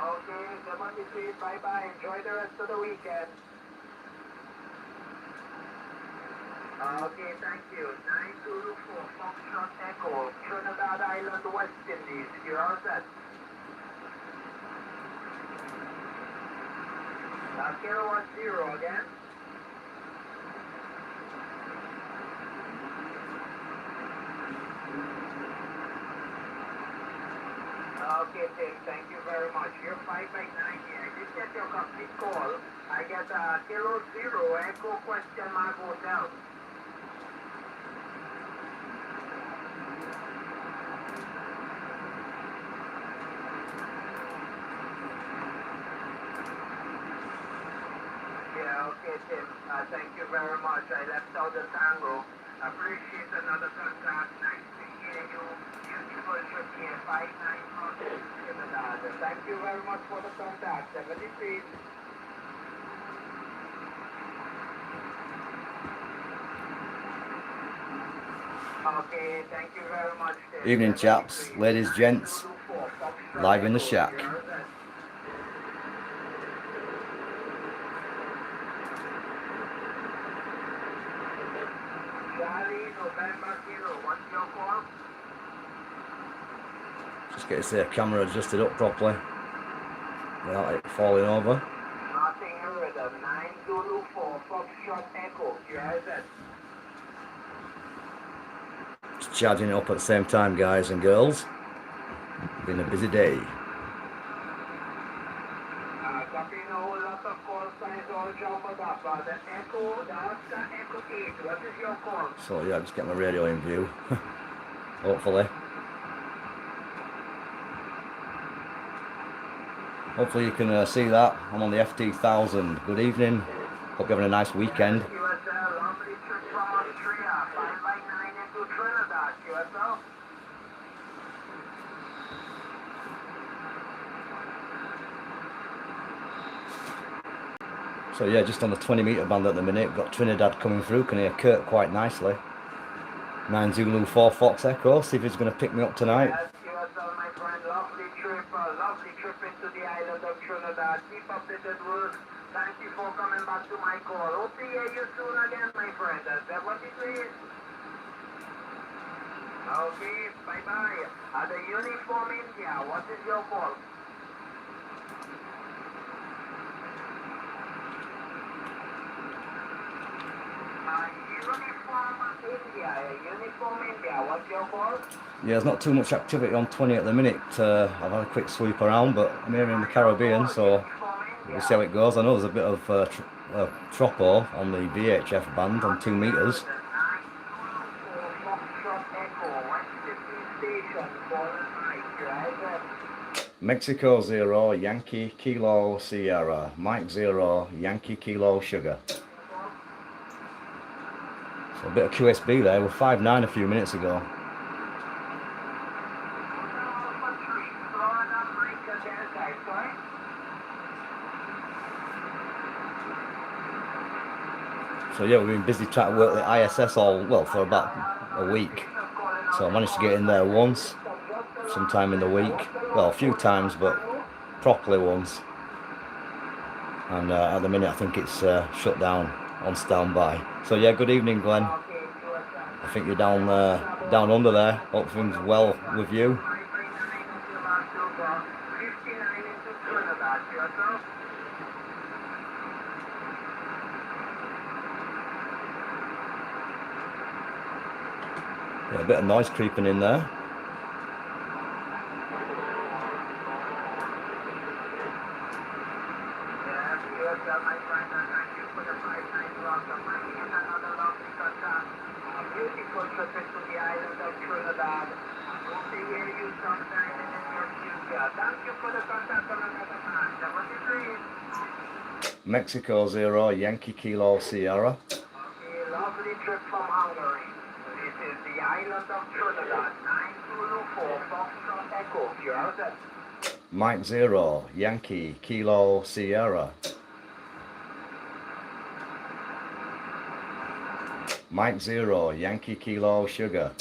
Okay, 73, bye-bye. Enjoy the rest of the weekend. Okay, thank you. 924 Foxtrot Echo, Trinidad Island, West Indies. You're all set. Kilo 10 again. Okay, Tim, thank you very much. You're 5 by 90. I did get your complete call. I get Kilo 0 Echo question mark hotel. Yeah, okay, Tim. Thank you very much. I left out the tango. Appreciate another contact. Nice to hear you. Beautiful trip here. 594. Thank you very much for the contact. 73. Okay, thank you very much, Tim. Evening, chaps, ladies, gents, live in the shack. Just get the camera adjusted up properly without it falling over. Nothing heard. 924 Foxtrot Echo. Just charging it up at the same time, guys and girls. Been a busy day. Copy, no, lots of call signs all jumbled up. The Echo, the Oscar Echo 8. What is your call? So yeah, just get my radio in view. Hopefully. Hopefully you can see that. I'm on the FT1000. Good evening. Hope you're having a nice weekend. QSL, lovely trip from Austria. 5 by 9 into Trinidad, QSL. So yeah, just on the 20-meter band at the minute. Got Trinidad coming through. Can hear Kurt quite nicely. 9 Zulu 4 Fox Echo. See if he's going to pick me up tonight. Yes, QSL, my friend. Lovely trip into the island of Trinidad. Keep up the good work. Thank you for coming back to my call. Hope to hear you soon again, my friend. 73. Okay, bye-bye. At the Uniform India, what is your call? Uniform India, what's your call? Yeah, there's not too much activity on 20 at the minute. I've had a quick sweep around, but I'm here in the Caribbean, so we'll see how it goes. I know there's a bit of tropo on the VHF band on 2 meters. Mexico 0, Yankee Kilo Sierra, Mike 0, Yankee Kilo Sugar. So a bit of QSB there, we're 5-9 a few minutes ago. So yeah, we've been busy trying to work the ISS for about a week. So I managed to get in there once, sometime in the week. Well, a few times, but properly once. And at the minute I think it's shut down on standby. So yeah, good evening, Glenn. I think you're down under there. Hope things well with you. Yeah, a bit of noise creeping in there. Mexico 0, Yankee Kilo Sierra. Okay, lovely trip from Hungary. This is the island of Trinidad. 924 Foxtrot Echo. You're all set. Mike 0, Yankee Kilo Sierra. Mike 0, Yankee Kilo Sugar.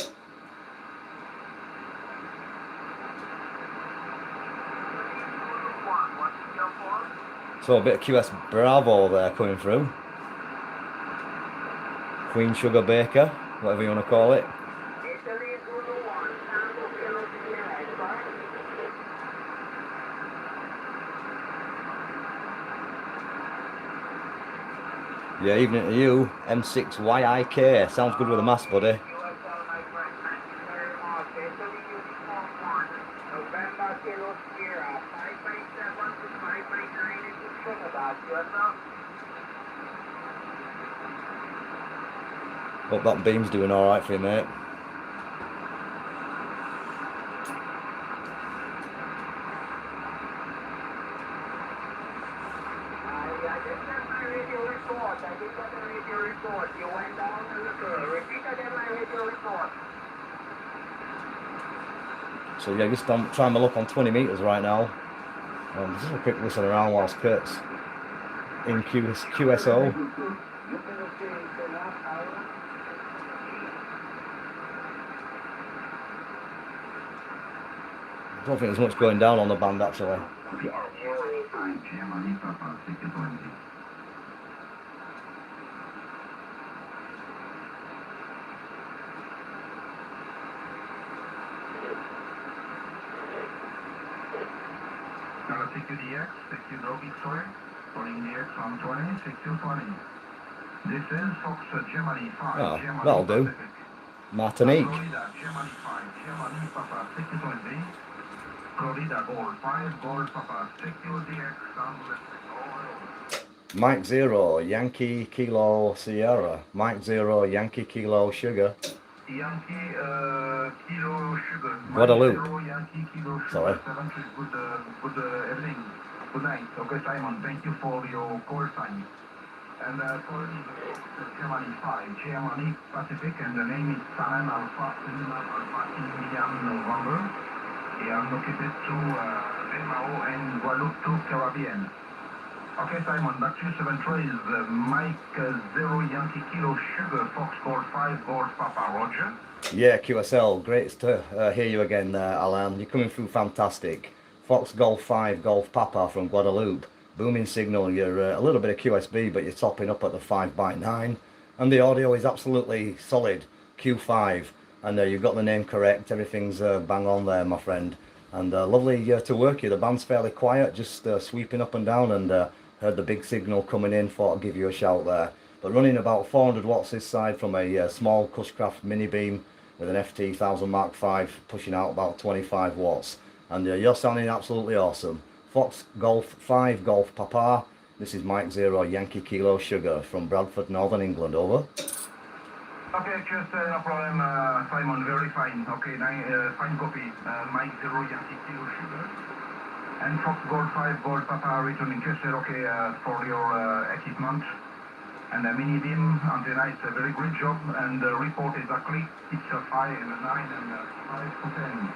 So a bit of QS Bravo there coming through. Queen Sugar Baker, whatever you want to call it. Italy Zulu 1, Tango Kilo Sierra, correct? Yeah, evening to you, M6YIK. Sounds good with the mask, buddy. USL, my friend, thank you very much. Italy Uniform 1, November Kilo Sierra, 557 to 559 into Trinidad, USL. Hope that beam's doing all right for you, mate. I just got my radio report. I did get the radio report. You went down a little. Repeat again my radio report. So yeah, just trying my luck on 20 meters right now. Just a quick listen around whilst Kurt's in QSO. I don't think there's much going down on the band actually. Now take you DX, take you no Victoria, calling DX 120, take you 20. This is Fox Germany 5, Oh, Germany that'll do. Pacific. Martinique. Florida, Germany 5, Germany Papa, take you 20. Florida Gold 5, Gold Papa, take you DX, sound listening. Mike 0, Yankee Kilo Sierra. Mike 0, Yankee Kilo Sugar. Yankee Kilo Sugar. Guadalupe. Mike 0, Yankee Kilo Sugar. Sorry. 7 good evening. Good night. Okay, Simon, thank you for your call sign. And for Germany 5, Germany Pacific, and the name is Salem Alpha Indian November. Et I'm located to Lemao and Guadeloupe to Caribbean. Okay, Simon, back to 73 is Mike 0 Yankee Kilo Sugar, Fox Gold 5 Gold Papa, Roger. Yeah, QSL, great to hear you again there, Alan. You're coming through fantastic. Fox Golf 5 Golf Papa from Guadeloupe. Booming signal, you're a little bit of QSB, but you're topping up at the 5x9. And the audio is absolutely solid, Q5. And you've got the name correct, everything's bang on there, my friend. And lovely to work you. The band's fairly quiet, just sweeping up and down, and heard the big signal coming in, thought I'd give you a shout there. But running about 400 watts this side from a small Cushcraft mini beam with an FT 1000 Mark V, pushing out about 25 watts. And you're sounding absolutely awesome. Fox Golf 5 Golf Papa. This is Mike 0 Yankee Kilo Sugar from Bradford, Northern England. Over. Okay, just no problem, Simon, very fine. Okay, fine copy. Mike 0 Yankee Kilo Sugar. And Fox Gold 5 Gold Papa returning just okay for your equipment. And the mini beam antenna is a very great job, and the report exactly it's a 5 and a 9 and 5 to 10.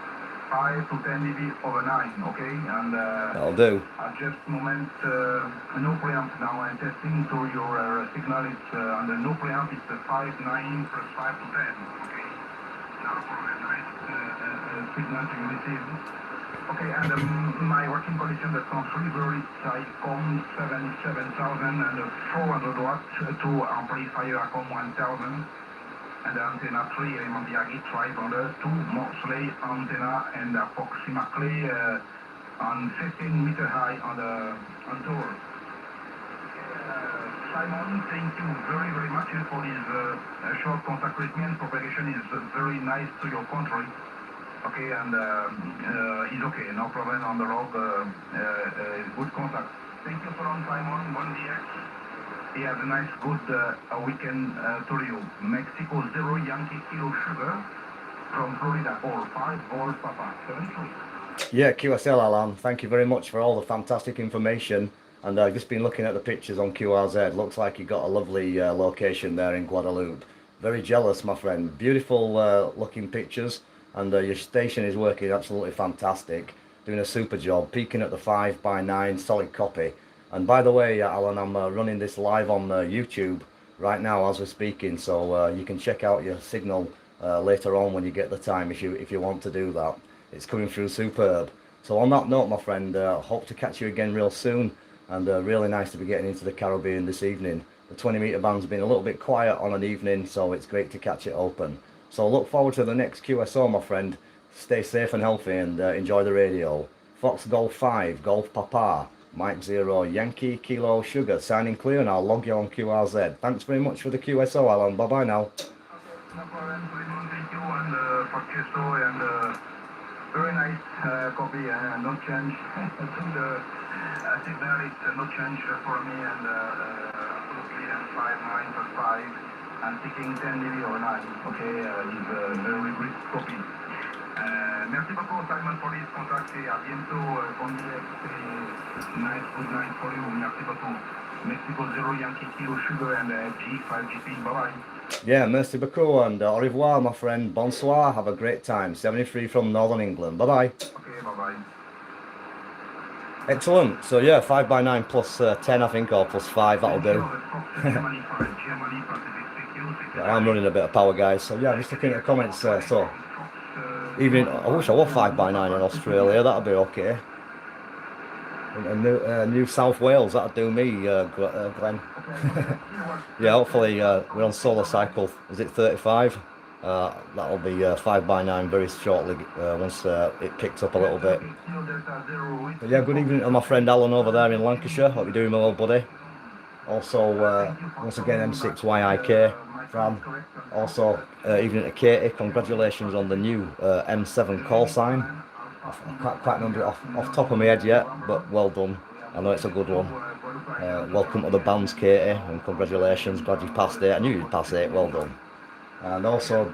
5 to 10 dB over 9, okay? And That'll do. at just moment, no preamp now. I'm testing to your signal. It's under no preamp. It's 5, 9 plus 5 to 10, okay? Now for a nice signal to receive. Okay, and my working condition that sounds really ICOM 77,000 and 400 watts to amplifier ICOM 1000. And the antenna 3 element Yagi tri-bonder, 2 Moxley antenna, and approximately on 15 meter high on tour. Simon, thank you very, very much for this short contact with me, and propagation is very nice to your country. Okay, and he's okay, no problem on the road, good contact. Thank you for on Simon, 1DX. He has a nice, good weekend to you. Mexico 0 Yankee Kilo Sugar from Florida, all 5 Gold Papa, 73. Yeah, QSL Alan, thank you very much for all the fantastic information. And I've just been looking at the pictures on QRZ. Looks like you got a lovely location there in Guadeloupe. Very jealous, my friend. Beautiful looking pictures, and your station is working absolutely fantastic. Doing a super job, peaking at the 5x9, solid copy. And by the way, Alan, I'm running this live on YouTube right now as we're speaking, so you can check out your signal later on when you get the time if you want to do that. It's coming through superb. So on that note, my friend, hope to catch you again real soon. and really nice to be getting into the Caribbean this evening. The 20-meter band's been a little bit quiet on an evening, so it's great to catch it open. So look forward to the next QSO, my friend. Stay safe and healthy, and enjoy the radio. Fox Golf 5, Golf Papa, Mike 0, Yankee Kilo Sugar, signing clear, and I'll log you on QRZ. Thanks very much for the QSO, Alan. Bye-bye now. No problem, Suleiman, thank you, and for QSO, and very nice copy, no change to the signal, it's no change for me, and absolutely, and 5, 9 plus 5, and taking 10 maybe or 9, okay, is a very great copy. Merci beaucoup, Simon, for this contact, et à bientôt, Condiet, nice, good night for you, merci beaucoup. Mexico 0, Yankee Kilo Sugar, and G5GP, bye-bye. Yeah, merci beaucoup, and au revoir, my friend. Bonsoir, have a great time. 73 from Northern England. Bye-bye. Okay, bye-bye. Excellent. So yeah, 5x9 plus 10, I think, or plus 5, that'll do. Yeah, I'm running a bit of power, guys. So yeah, just looking at the comments. So even I wish I was 5x9 in Australia. That'd be okay. In New South Wales, that'd do me, Glenn. Yeah, hopefully we're on solar cycle. Is it 35? That'll be 5x9 very shortly once it picks up a little bit. But yeah, good evening to my friend Alan over there in Lancashire. Hope you're doing well, buddy. Also, once again, M6YIK Fran. Also, evening to Katie. Congratulations on the new M7 call sign. I can't quite remember it off top of my head yet, but well done. I know it's a good one. Welcome to the bands, Katie, and congratulations. Glad you passed it. I knew you'd pass it. Well done. And also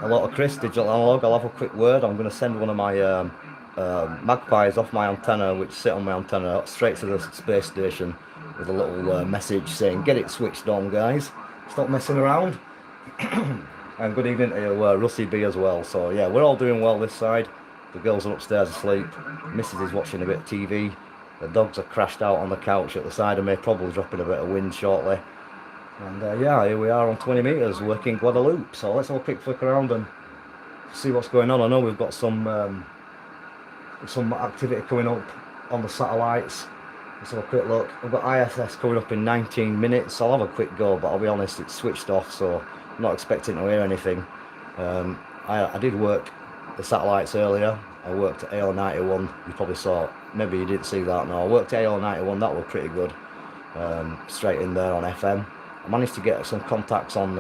a lot of Chris, Digital Analog. I'll have a quick word. I'm going to send one of my magpies off my antenna, which sit on my antenna, straight to the space station with a little message saying, "Get it switched on, guys. Stop messing around." And good evening to Russie B as well. So yeah, we're all doing well this side. The girls are upstairs asleep. Mrs. is watching a bit of TV. The dogs are crashed out on the couch at the side of me, probably dropping a bit of wind shortly. And yeah, here we are on 20 metres working Guadeloupe. So let's have a quick flick around and see what's going on. I know we've got some activity coming up on the satellites. Let's have a quick look. We've got ISS coming up in 19 minutes. I'll have a quick go, but I'll be honest, it's switched off, so I'm not expecting to hear anything. I did work the satellites earlier. I worked at AO91. You probably saw, maybe you didn't see that. No, I worked at AO91. That was pretty good. Straight in there on FM. I managed to get some contacts on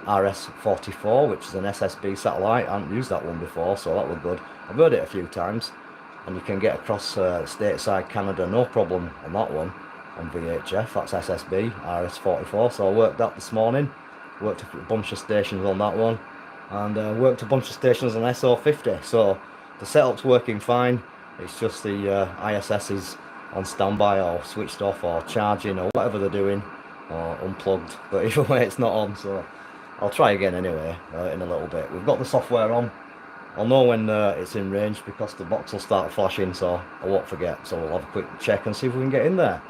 RS44, which is an SSB satellite. I haven't used that one before, so that was good. I've heard it a few times, and you can get across stateside Canada no problem on that one on VHF. That's SSB, RS44. So I worked that this morning. Worked a bunch of stations on that one, and worked a bunch of stations on SO50. So the setup's working fine. It's just the ISS is on standby or switched off or charging or whatever they're doing, or unplugged, but either way it's not on, so I'll try again anyway in a little bit. We've got the software on. I'll know when it's in range because the box will start flashing, so I won't forget. So we'll have a quick check and see if we can get in there.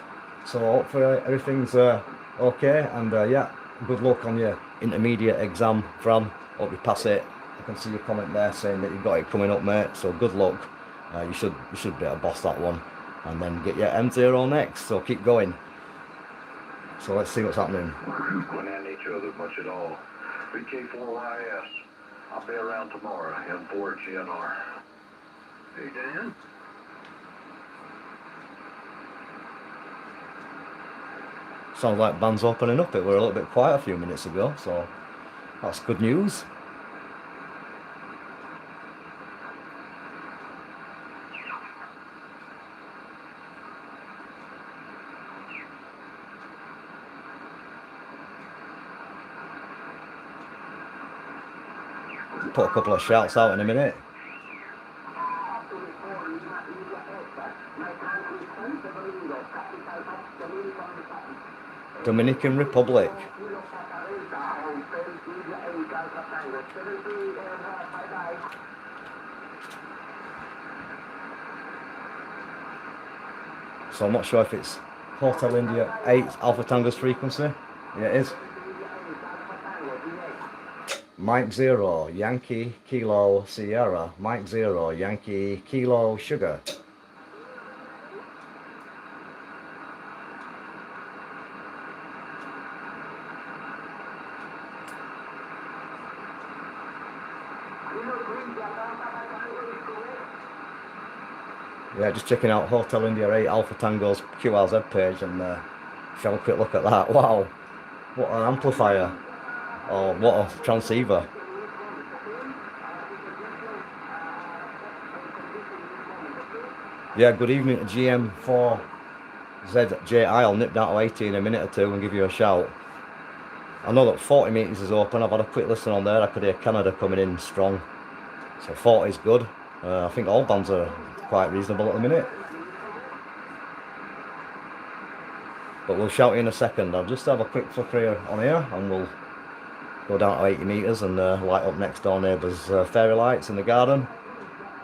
So hopefully everything's okay, and yeah, good luck on your intermediate exam, Fran. Hope you pass it. I can see your comment there saying that you've got it coming up, mate, so good luck. You should be able to boss that one, and then get your M0 next, so keep going. So let's see what's happening. Going at each other much at all. VK4YS. I'll be around tomorrow in 4GNR. Hey, Dan. Sounds like band's opening up. It were a little bit quiet a few minutes ago, so that's good news. Put a couple of shouts out in a minute. Dominican Republic. So I'm not sure if it's Hotel India 8 Alpha Tango's frequency. Yeah, it is. Mike 0, Yankee Kilo Sierra. Mike 0, Yankee Kilo Sugar. Yeah, just checking out Hotel India 8 Alpha Tango's QRZ page, and if you have a quick look at that, wow, what an amplifier, or what a transceiver. Yeah, good evening to GM4ZJI. I'll nip down to 80 in a minute or two and give you a shout. I know that 40 meters is open. I've had a quick listen on there. I could hear Canada coming in strong. So 40 is good. I think all bands are quite reasonable at the minute. But we'll shout in a second. I'll just have a quick flicker on here and we'll go down to 80 meters and light up next door neighbour's fairy lights in the garden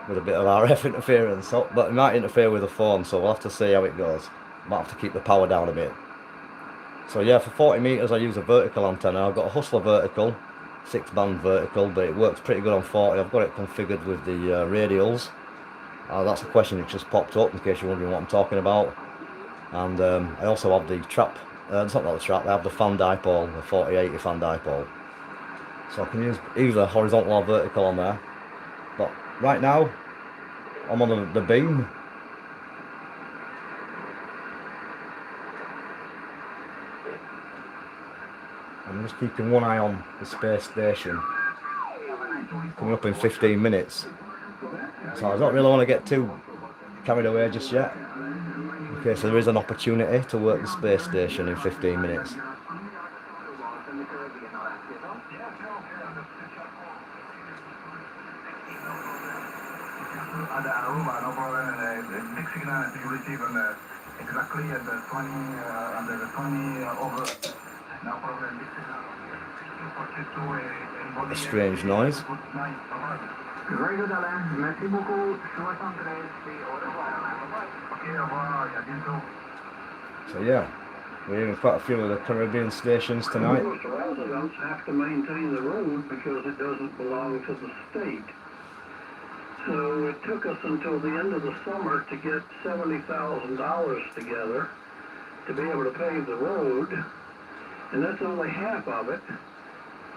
with a bit of RF interference. So, but it might interfere with the phone, so we'll have to see how it goes. Might have to keep the power down a bit. So yeah, for 40 meters I use a vertical antenna. I've got a Hustler vertical, 6-band vertical, but it works pretty good on 40. I've got it configured with the radials. That's a question that just popped up in case you're wondering what I'm talking about. And I also have the trap, it's not the trap, I have the fan dipole, the 4080 fan dipole. So I can use either horizontal or vertical on there. But right now, I'm on the beam. I'm just keeping one eye on the space station. Coming up in 15 minutes. So I don't really want to get too carried away just yet, in case there is an opportunity to work the space station in 15 minutes. Ada Aruba, no problem. The big signal that you receive exactly at the 20, under the 20 over. No problem, big signal. A strange noise. Very good, Alain. Merci beaucoup. So yeah, we're in quite a few of the Caribbean stations tonight. Most residents have to maintain the road because it doesn't belong to the state. So it took us until the end of the summer to get $70,000 together to be able to pave the road, and that's only half of it.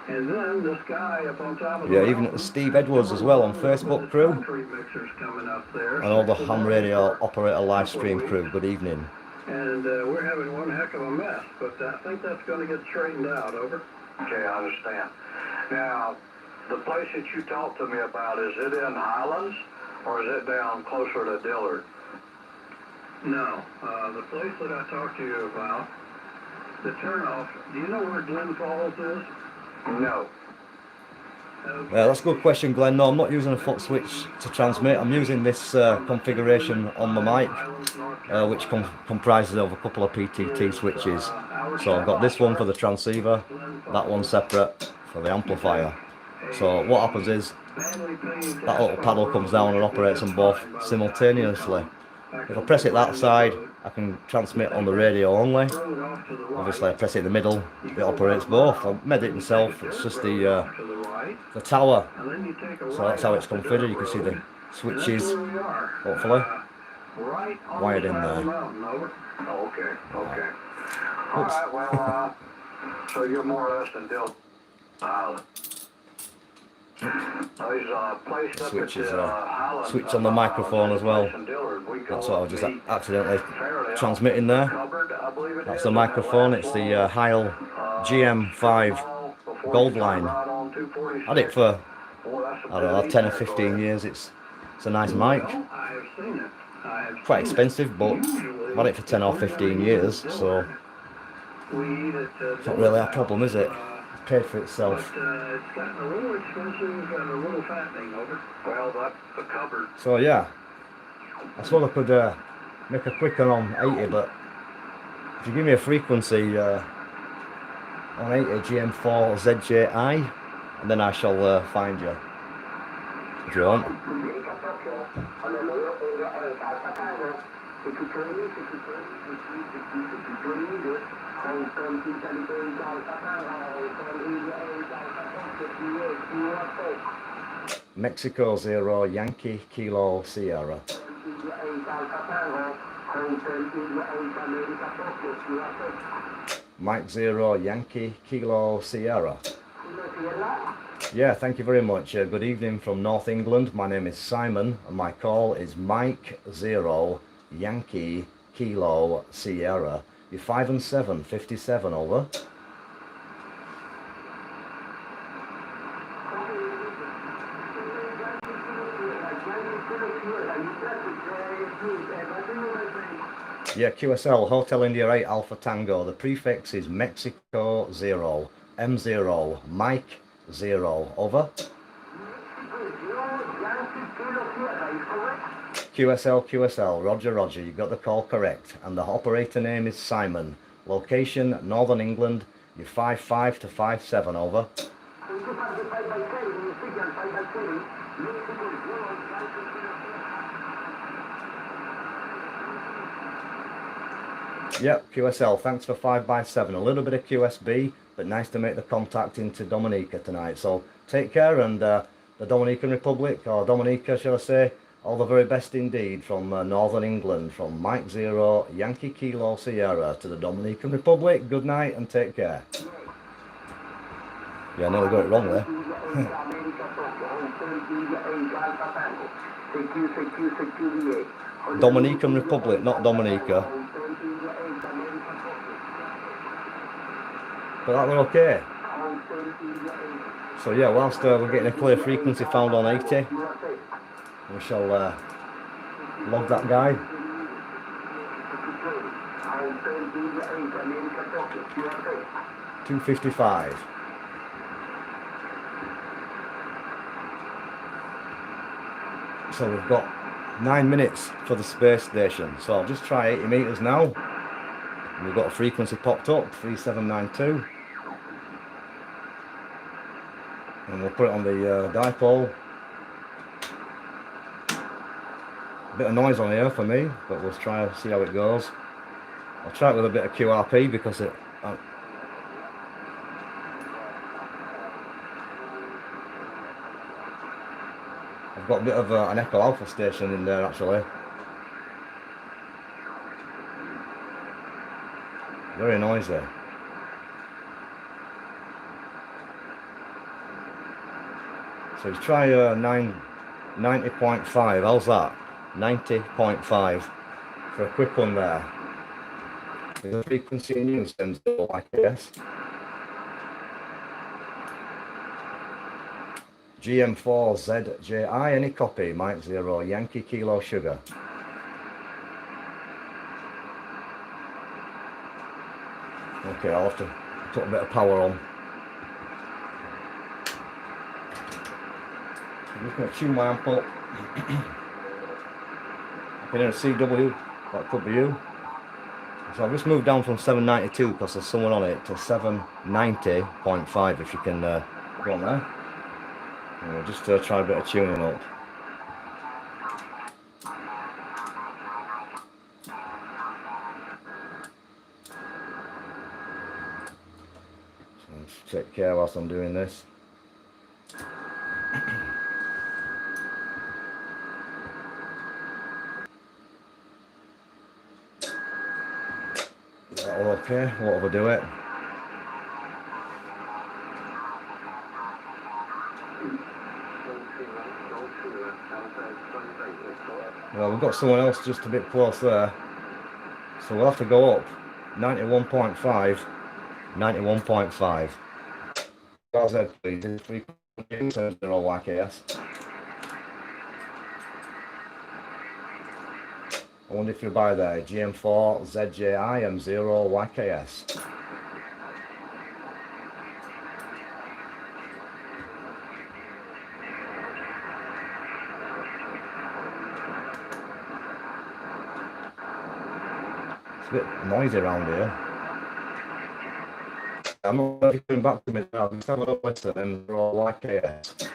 And then this guy up on top of the even Steve Edwards as well on Facebook crew, and all the ham radio operator live stream crew, good evening. And we're having one heck of a mess, but I think that's going to get straightened out. Over. Okay, I understand. Now, the place that you talked to me about, is it in Highlands or is it down closer to Dillard? No, the place that I talked to you about, the turnoff, do you know where Glen Falls is? No. Yeah, that's a good question, Glenn. No, I'm not using a foot switch to transmit. I'm using this configuration on my mic, which comprises of a couple of PTT switches. So I've got this one for the transceiver, that one separate for the amplifier. So what happens is, that little paddle comes down and operates them both simultaneously. If I press it that side, I can transmit on the radio only. Obviously I press it in the middle, it operates both. I've made it myself, it's just the tower. So that's how it's configured. You can see the switches, hopefully, wired in there. Okay. All right, well, so you're more or less in Dillard Island. Switches switch on the microphone as well. That's what I was just accidentally transmitting there. That's the microphone. It's the Heil GM5 Gold Line. Had it for, I don't know, 10 or 15 years. It's a nice mic. Quite expensive, but I've had it for 10 or 15 years, so it's not really a problem, is it? Paid for itself. It's gotten a little expensive and a little fattening, over. Well, that's the cupboard. So yeah, I suppose I could make a quick one on 80, but if you give me a frequency on 80 GM4 ZJI, and then I shall find you if you want. Mexico 0 Yankee Kilo Sierra. Mike 0 Yankee Kilo Sierra. Yeah, thank you very much. Good evening from North England. My name is Simon and my call is Mike 0 Yankee Kilo Sierra. You're 5 and 7, 57, over. Yeah, QSL, Hotel India 8 Alpha Tango. The prefix is Mexico 0, M0, Mike 0, over. QSL, Roger, Roger, you got the call correct. And the operator name is Simon. Location, Northern England. You're 5'5" to 5'7", over. Yep, QSL, thanks for 5x7. A little bit of QSB, but nice to make the contact into Dominica tonight. So take care, and the Dominican Republic, or Dominica, shall I say, all the very best indeed from Northern England, from Mike 0 Yankee Kilo Sierra to the Dominican Republic. Good night and take care. Yeah, I nearly got it wrong there. Dominican Republic, not Dominica. But that were okay. So yeah, whilst we're getting a clear frequency found on 80, we shall log that guy. 255. So we've got 9 minutes for the space station. So I'll just try 80 meters now. And we've got a frequency popped up, 3792. And we'll put it on the dipole. A bit of noise on here for me, but we'll try and see how it goes. I'll try it with a bit of QRP because I've got a bit of an Echo Alpha station in there actually. Very noisy. So let's try 90.5, how's that? 90.5 for a quick one there. The frequency in use then, like yes. GM4ZJI, any copy, Mike 0 Yankee Kilo Sugar. Okay, I'll have to put a bit of power on. I'm just going to tune my amp up. I can hear a CW, that could be you. So I've just moved down from 792 because there's someone on it to 790.5 if you can go on there. And we'll just try a bit of tuning up. So let's take care whilst I'm doing this. Is that all okay? What will we do it? Well, we've got someone else just a bit close there. So we'll have to go up. 91.5. 91.5. How's that, please? They're all wacky, yes. I wonder if you buy there. GM4 ZJI M0 YKS. It's a bit noisy around here. I'm not really coming back to me now. I'm just having a listen and they're all YKS.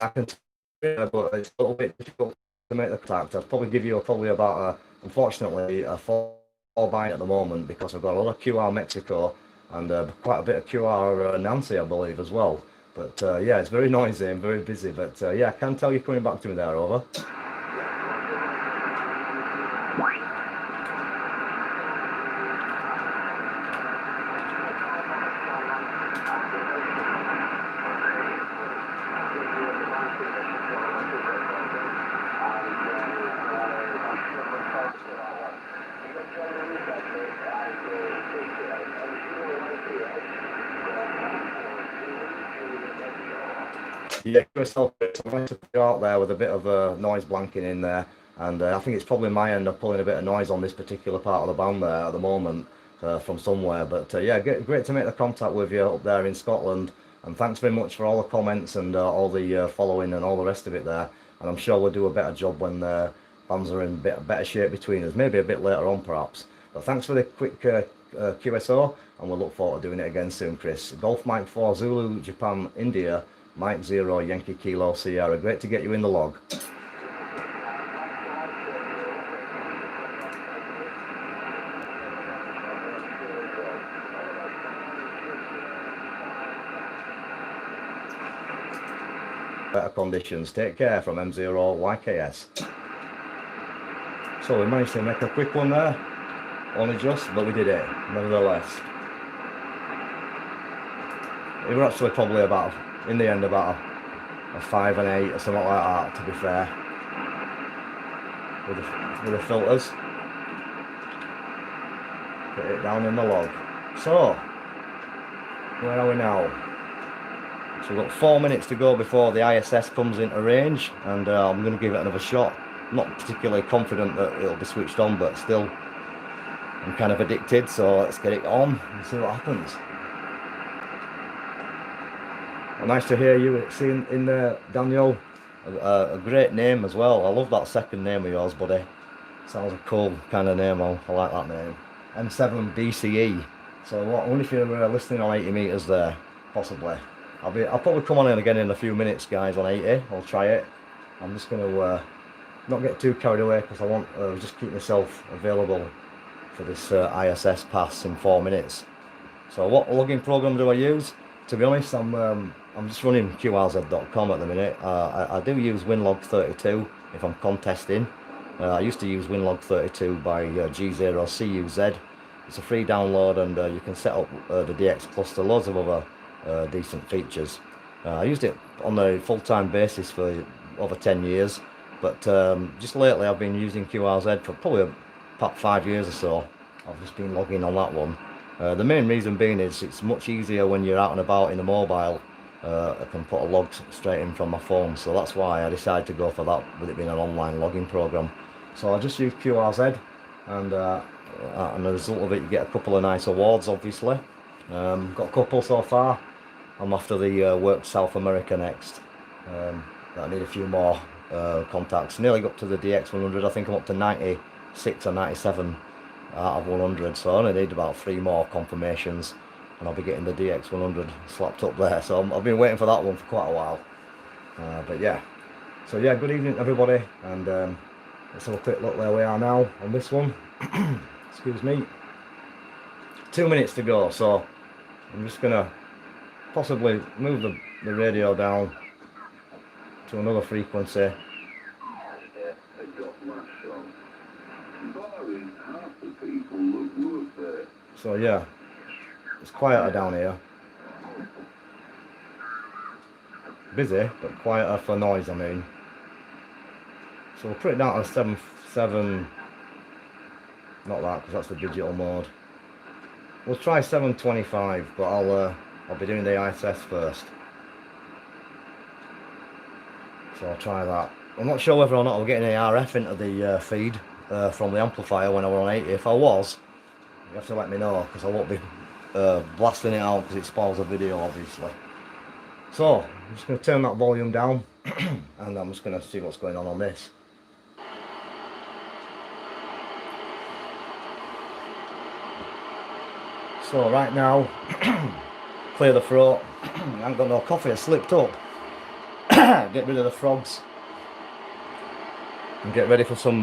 I can, but it's a little bit difficult to make the contact. I'll probably give you about unfortunately a 4 bind at the moment because I've got a lot of QR Mexico and quite a bit of QR Nancy, I believe, as well. But yeah, it's very noisy and very busy. But yeah, I can tell you're coming back to me there, over. Yeah, yourself to put out there with a bit of noise blanking in there, and I think it's probably my end of pulling a bit of noise on this particular part of the band there at the moment from somewhere. But yeah, great to make the contact with you up there in Scotland, and thanks very much for all the comments and all the following and all the rest of it there. And I'm sure we'll do a better job when bands are in better shape between us, maybe a bit later on perhaps. But thanks for the quick QSO, and we'll look forward to doing it again soon, Chris. Golf Mike 4 Zulu Japan India Mike 0 Yankee Kilo Sierra. Great to get you in the log. Better conditions. Take care from M0 YKS. So we managed to make a quick one there. Only just, but we did it nevertheless. We were actually probably about, in the end, about a 5 and 8 or something like that, to be fair, with the filters. Put it down in the log. So where are we now? So we've got 4 minutes to go before the ISS comes into range, and I'm going to give it another shot. I'm not particularly confident that it'll be switched on, but still I'm kind of addicted, so let's get it on and see what happens. Nice to hear you seeing in there, Daniel. A great name as well. I love that second name of yours, buddy. Sounds a cool kind of name. I like that name. M7 BCE. So I wonder if you're listening on 80 meters there, possibly. I'll probably come on in again in a few minutes, guys, on 80. I'll try it. I'm just going to not get too carried away because I want to just keep myself available for this ISS pass in 4 minutes. So what logging program do I use? To be honest, I'm just running QRZ.com at the minute. I do use Winlog32 if I'm contesting. I used to use Winlog32 by G0CUZ. It's a free download, and you can set up the DX cluster, loads of other decent features. I used it on a full-time basis for over 10 years, but just lately I've been using QRZ for probably about 5 years or so. I've just been logging on that one. The main reason being is it's much easier when you're out and about in a mobile. I can put a log straight in from my phone, so that's why I decided to go for that, with it being an online logging program. So I just use QRZ, and as a result of it you get a couple of nice awards, obviously. Got a couple so far. I'm after the Work South America next. I need a few more contacts. Nearly got to the DX100. I think I'm up to 96 or 97 out of 100, so I only need about 3 more confirmations, and I'll be getting the DX100 slapped up there. So I've been waiting for that one for quite a while. But yeah, so yeah, good evening everybody, and let's have a quick look where we are now on this one. Excuse me. 2 minutes to go, so I'm just gonna possibly move the radio down to another frequency. So yeah, it's quieter down here. Busy, but quieter for noise, I mean. So we'll put it down to 7.7, not that, because that's the digital mode. We'll try 725, but I'll be doing the ISS first. So I'll try that. I'm not sure whether or not I'll get any RF into the feed from the amplifier when I were on 80. If I was, you have to let me know, because I won't be blasting it out because it spoils the video, obviously. So I'm just going to turn that volume down and I'm just going to see what's going on this. So right now, clear the throat. I haven't got no coffee, I slipped up. Get rid of the frogs and get ready for some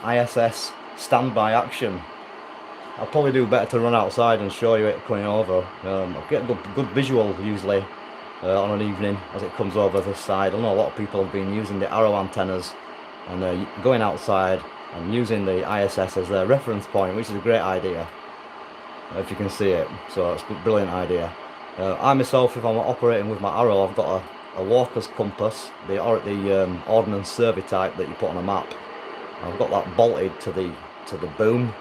ISS standby action. I'll probably do better to run outside and show you it coming over. I get a good visual usually on an evening as it comes over this side. I know a lot of people have been using the Arrow antennas and they're going outside and using the ISS as their reference point, which is a great idea, if you can see it. So it's a brilliant idea. I myself, if I'm operating with my Arrow, I've got a Walker's compass, the Ordnance Survey type that you put on a map. I've got that bolted to the boom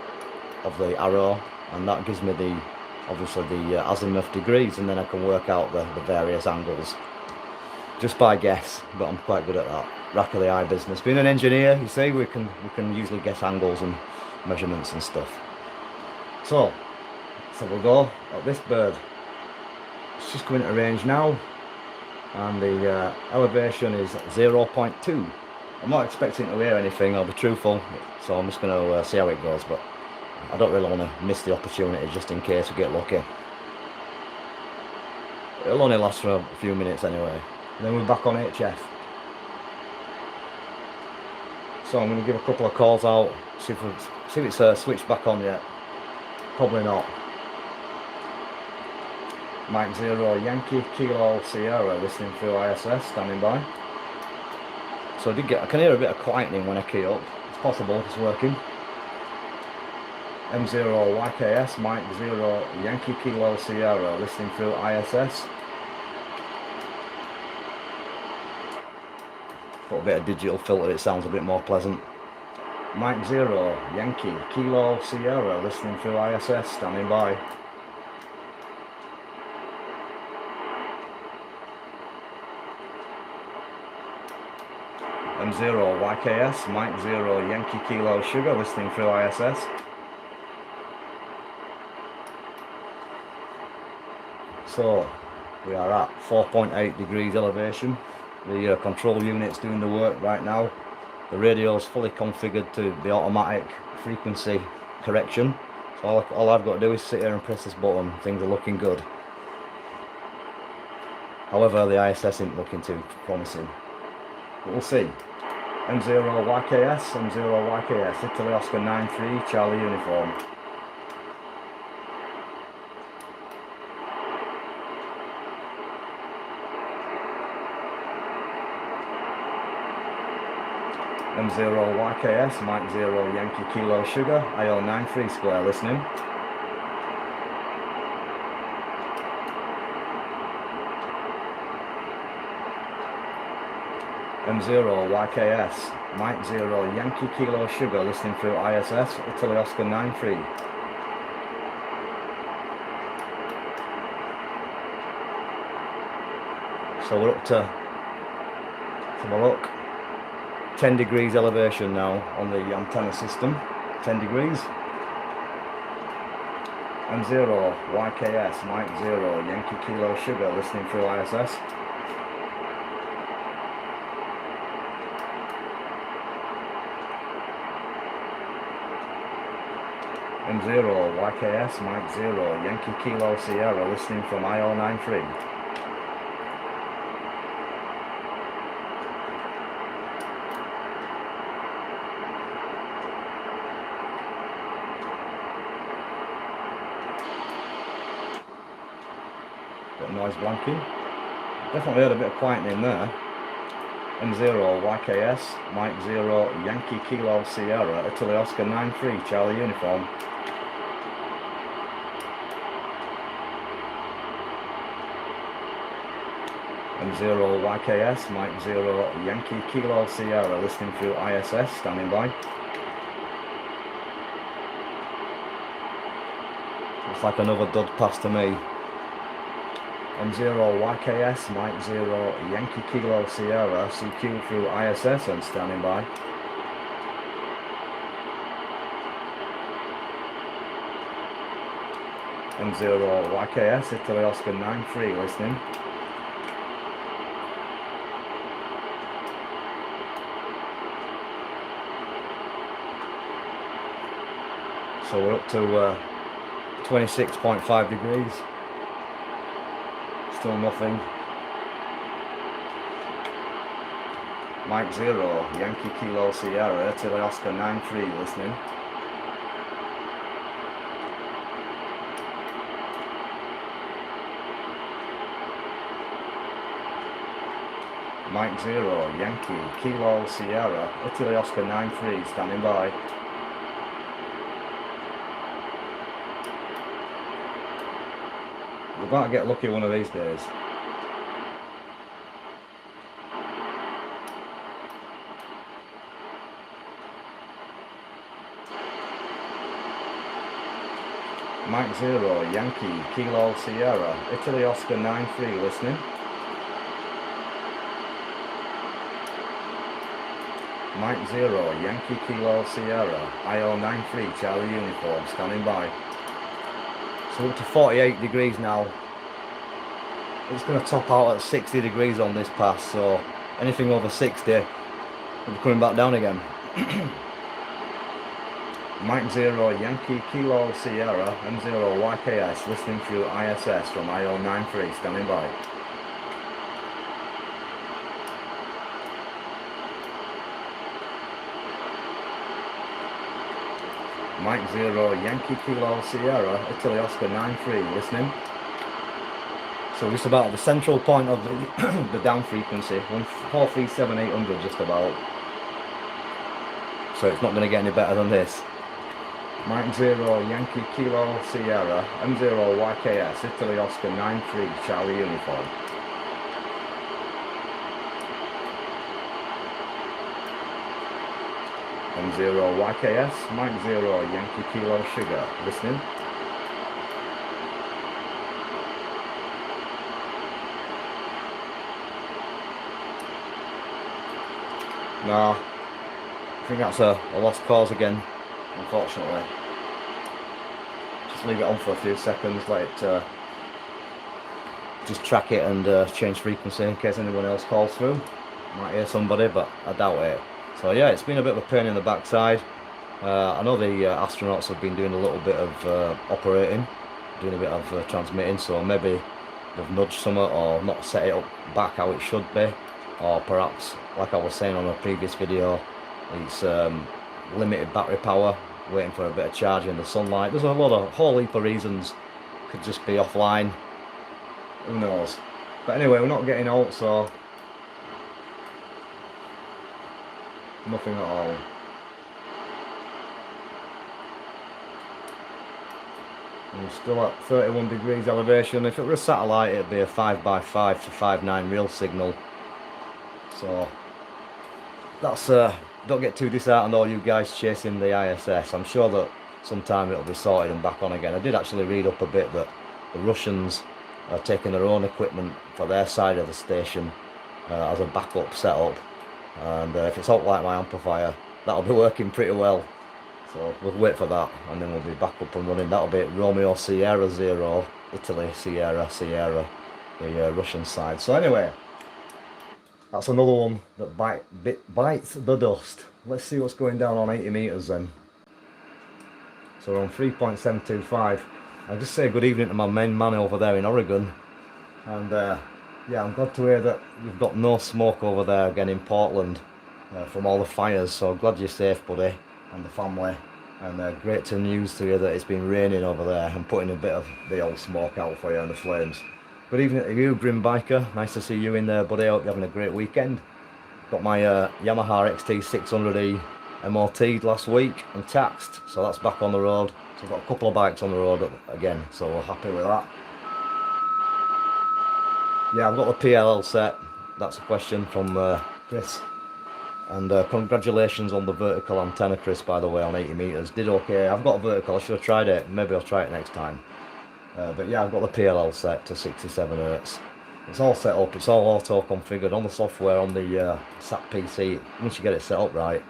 of the Arrow, and that gives me obviously the azimuth degrees, and then I can work out the various angles just by guess. But I'm quite good at that rack of the eye business. Being an engineer, you see, we can usually guess angles and measurements and stuff. So we'll go at this bird. It's just coming to range now, and the elevation is 0.2. I'm not expecting to hear anything, I'll be truthful, so I'm just going to see how it goes, but I don't really want to miss the opportunity just in case we get lucky. It'll only last for a few minutes anyway, and then we're back on HF. So I'm going to give a couple of calls out, see if it's switched back on yet. Probably not. Mike 0 Yankee Kilo Sierra listening through ISS, standing by. So I can hear a bit of quietening when I key up. It's possible it's working. M0 YKS Mike 0 Yankee Kilo Sierra listening through ISS. Put a bit of digital filter, it sounds a bit more pleasant. Mike 0 Yankee Kilo Sierra listening through ISS, standing by. M0 YKS Mike 0 Yankee Kilo Sugar listening through ISS. So we are at 4.8 degrees elevation. The control unit's doing the work right now. The radio's fully configured to the automatic frequency correction. So all I've got to do is sit here and press this button. Things are looking good. However, the ISS isn't looking too promising. But we'll see. M0 YKS, M0 YKS, Italy Oscar 93, Charlie Uniform. M0 YKS, Mike 0 Yankee Kilo Sugar, IO 93 Square listening. M0 YKS, Mike 0 Yankee Kilo Sugar listening through ISS, Italy Oscar 93. So we're up to, let's have a look, 10 degrees elevation now on the antenna system, 10 degrees. M0 YKS, Mike 0 Yankee Kilo Sugar listening through ISS. M0 YKS Mike 0 Yankee Kilo Sierra listening from IO93. Bit of noise blanking. Definitely heard a bit of quietening there. M0 YKS Mike 0 Yankee Kilo Sierra Italy Oscar 93 Charlie Uniform. M0 YKS Mike 0 Yankee Kilo Sierra listening through ISS, standing by. Looks like another dud pass to me. M0 YKS Mike 0 Yankee Kilo Sierra CQ through ISS and standing by. M0 YKS Italy Oscar 93 listening. So we're up to 26.5 degrees. Still nothing. Mike 0 Yankee Kilo Sierra Italy Oscar 93 listening. Mike 0, Yankee, Kilo, Sierra, Italy Oscar 9-3, standing by. We're about to get lucky one of these days. Mike 0, Yankee, Kilo, Sierra, Italy Oscar 9-3, listening. Mike 0, Yankee, Kilo, Sierra, IO 9-3, Charlie Uniform, standing by. So up to 48 degrees now. It's going to top out at 60 degrees on this pass, so anything over 60 will be coming back down again. Mike 0, Yankee, Kilo, Sierra, M0, YKS, listening through ISS from IO 9-3, standing by. Mike 0, Yankee, Kilo, Sierra, Italy Oscar 9-3, listening. So just about at the central point of the down frequency, 1437800 just about. So it's not going to get any better than this. Mike 0, Yankee, Kilo, Sierra, M0, YKS, Italy Oscar 9-3, Charlie Uniform. M0, YKS, Mike 0, Yankee, Kilo, Sugar, listening. No, I think that's a lost cause again, unfortunately. Just leave it on for a few seconds, let it just track it and change frequency in case anyone else calls through. Might hear somebody, but I doubt it. So yeah, it's been a bit of a pain in the backside. I know the astronauts have been doing a little bit of operating, doing a bit of transmitting, so maybe they've nudged some or not set it up back how it should be, or perhaps, like I was saying on a previous video, it's limited battery power, waiting for a bit of charge in the sunlight. There's a whole heap of reasons. Could just be offline, who knows. But anyway, we're not getting out, so nothing at all. And we're still at 31 degrees elevation. If it were a satellite, it'd be a 5x5 to 5.9 real signal. So that's don't get too disheartened, all you guys chasing the ISS. I'm sure that sometime it'll be sorted and back on again. I did actually read up a bit that the Russians are taking their own equipment for their side of the station as a backup setup. And if it's out like my amplifier, that'll be working pretty well. So we'll wait for that, and then we'll be back up and running. That'll be Romeo Sierra 0, Italy Sierra Sierra, the Russian side. So anyway, that's another one that bites the dust. Let's see what's going down on 80 meters then. So we're on 3.725. I'll just say good evening to my main man over there in Oregon. And yeah, I'm glad to hear that you've got no smoke over there again in Portland from all the fires. So glad you're safe, buddy, and the family. And great news to hear that it's been raining over there and putting a bit of the old smoke out for you and the flames. Good evening to you, Grim Biker. Nice to see you in there, buddy. I hope you're having a great weekend. Got my Yamaha XT600E MOT'd last week and taxed, so that's back on the road. So I've got a couple of bikes on the road again, so we're happy with that. Yeah, I've got the PLL set. That's a question from Chris. And congratulations on the vertical antenna, Chris, by the way, on 80 meters. Did okay. I've got a vertical. I should have tried it. Maybe I'll try it next time. But yeah, I've got the PLL set to 67 Hz. It's all set up. It's all auto configured on the software on the SAP PC. Once you get it set up right,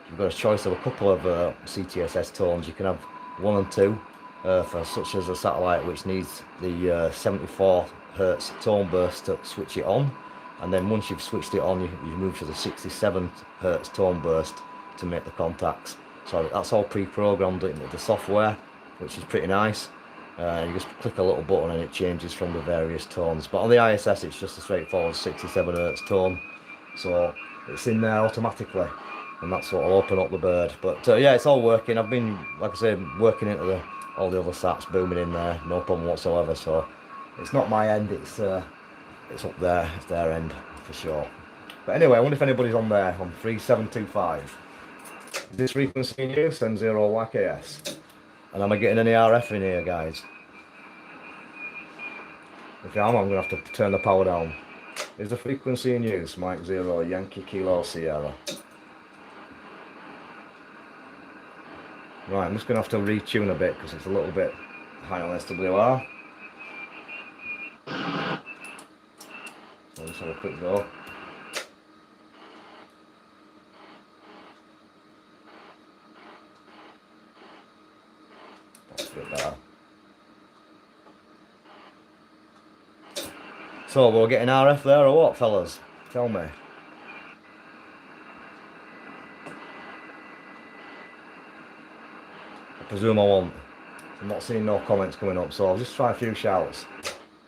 you've got a choice of a couple of CTSS tones. You can have 1 and 2 for such as a satellite which needs the 74 Hz tone burst to switch it on. And then once you've switched it on, you move to the 67 Hz tone burst to make the contacts. So that's all pre-programmed into the software, which is pretty nice. You just click a little button and it changes from the various tones. But on the ISS, it's just a straightforward 67 Hz tone. So it's in there automatically, and that's what will open up the bird. But yeah, it's all working. I've been, like I said, working into all the other sats, booming in there, no problem whatsoever. So it's not my end, it's up there, it's their end for sure. But anyway, I wonder if anybody's on there on 3725. Is this frequency in use? M0YKS. And am I getting any RF in here, guys? If I am, I'm going to have to turn the power down. Is the frequency in use? Mike 0, Yankee Kilo Sierra. Right, I'm just going to have to retune a bit because it's a little bit high on SWR. So let's have a quick go. That's a bit better. So we're getting RF there or what, fellas? Tell me. I presume I won't. I'm not seeing no comments coming up, so I'll just try a few shouts.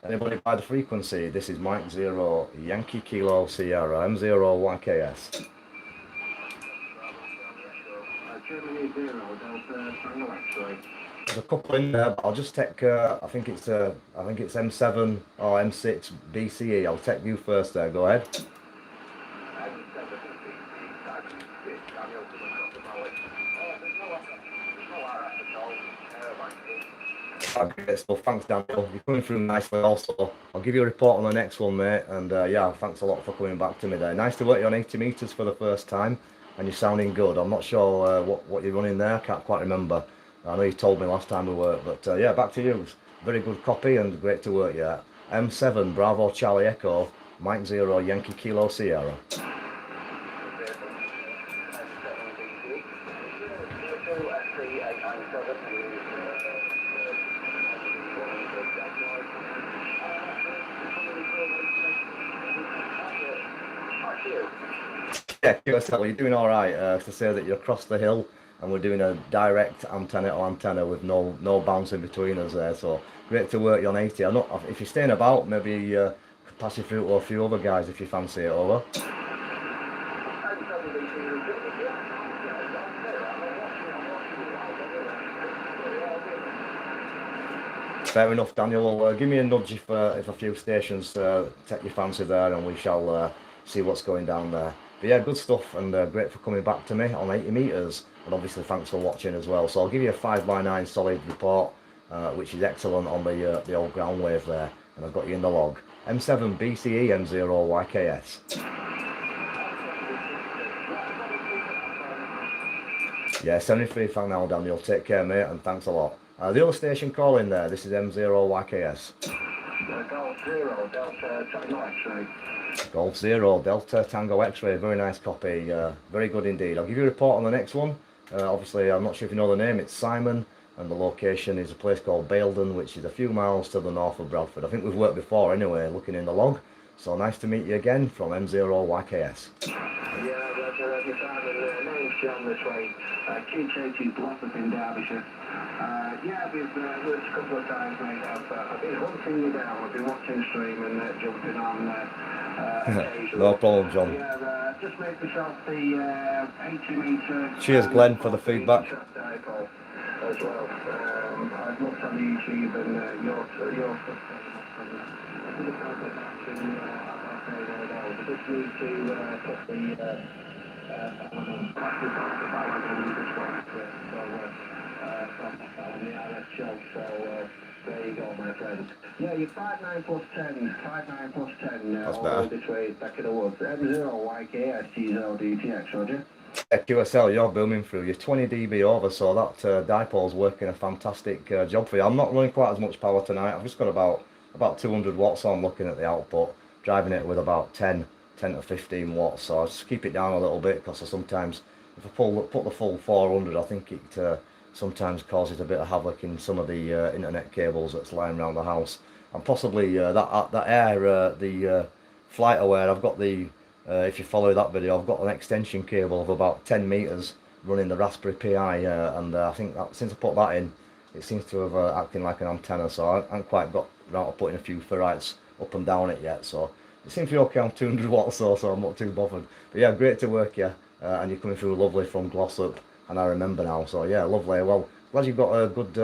Anybody by the frequency? This is Mike 0, Yankee Kilo Sierra, M0YKS. Germany 0, Delta Tango X-ray. There's a couple in there, but I'll just take. I think it's M7 or M6 BCE. I'll take you first. There, go ahead. Okay, so thanks, Daniel. You're coming through nicely. Also, I'll give you a report on the next one, mate. And yeah, thanks a lot for coming back to me there. Nice to work you on 80 meters for the first time, and you're sounding good. I'm not sure what you're running there. I can't quite remember. I know you told me last time we worked, but yeah, back to you. Very good copy and great to work, yeah. M7, Bravo Charlie Echo, Mike 0, Yankee Kilo Sierra. Yeah, QSL, you're doing all right. To say that you're across the hill and we're doing a direct antenna to antenna with no bounce in between us there. So great to work you on 80. I'm not, if you're staying about, maybe pass you through to a few other guys if you fancy it. Over. Fair enough, Daniel. Well, give me a nudge if a few stations take your fancy there, and we shall see what's going down there. But yeah, good stuff, and great for coming back to me on 80 meters. And obviously, thanks for watching as well. So I'll give you a 5x9 solid report, which is excellent on the old ground wave there, and I've got you in the log. M7 BCE M0 YKS. Yeah, 73 for now, Daniel. Take care, mate, and thanks a lot. The other station calling there, this is M0 YKS. Golf 0, Delta Tango X-ray. Golf 0, Delta Tango X-ray. Very nice copy. Very good indeed. I'll give you a report on the next one. Obviously, I'm not sure if you know the name. It's Simon, and the location is a place called Baildon, which is a few miles to the north of Bradford. I think we've worked before anyway, looking in the log. So nice to meet you again from M0 YKS. Yeah, Roger, Simon. Name's John this way. QK2 Blossop in Derbyshire. Yeah, we've worked a couple of times, mate. I've been hunting you down. I've been watching the stream and jumping on occasionally. No problem, John. Yeah, just made myself the 80 metre. Cheers, Glenn, for the feedback. As well. I've looked on YouTube and your stuff. Just need to put the so there you go, my friend. Yeah, you're 5'9 plus 10, 5'9 plus 10 That's all better. this way back in the woods. M0 YKS G0 DTX, Roger. QSL, you're booming through. You're 20 dB over, so that dipole's working a fantastic job for you. I'm not running quite as much power tonight. I've just got about 200 watts on looking at the output, driving it with about 10 to 15 watts. So I'll just keep it down a little bit because sometimes if I put the full 400, I think it sometimes causes a bit of havoc in some of the internet cables that's lying around the house. And possibly that air, the FlightAware, I've got the, if you follow that video, I've got an extension cable of about 10 meters running the Raspberry Pi, and I think that since I put that in, it seems to have acting like an antenna, so I haven't quite got around to putting a few ferrites up and down it yet, so it seems to be okay on 200 watts though, so I'm not too bothered. But yeah, great to work you, and you're coming through lovely from Glossop, and I remember now, so yeah, lovely. Well, glad you've got a good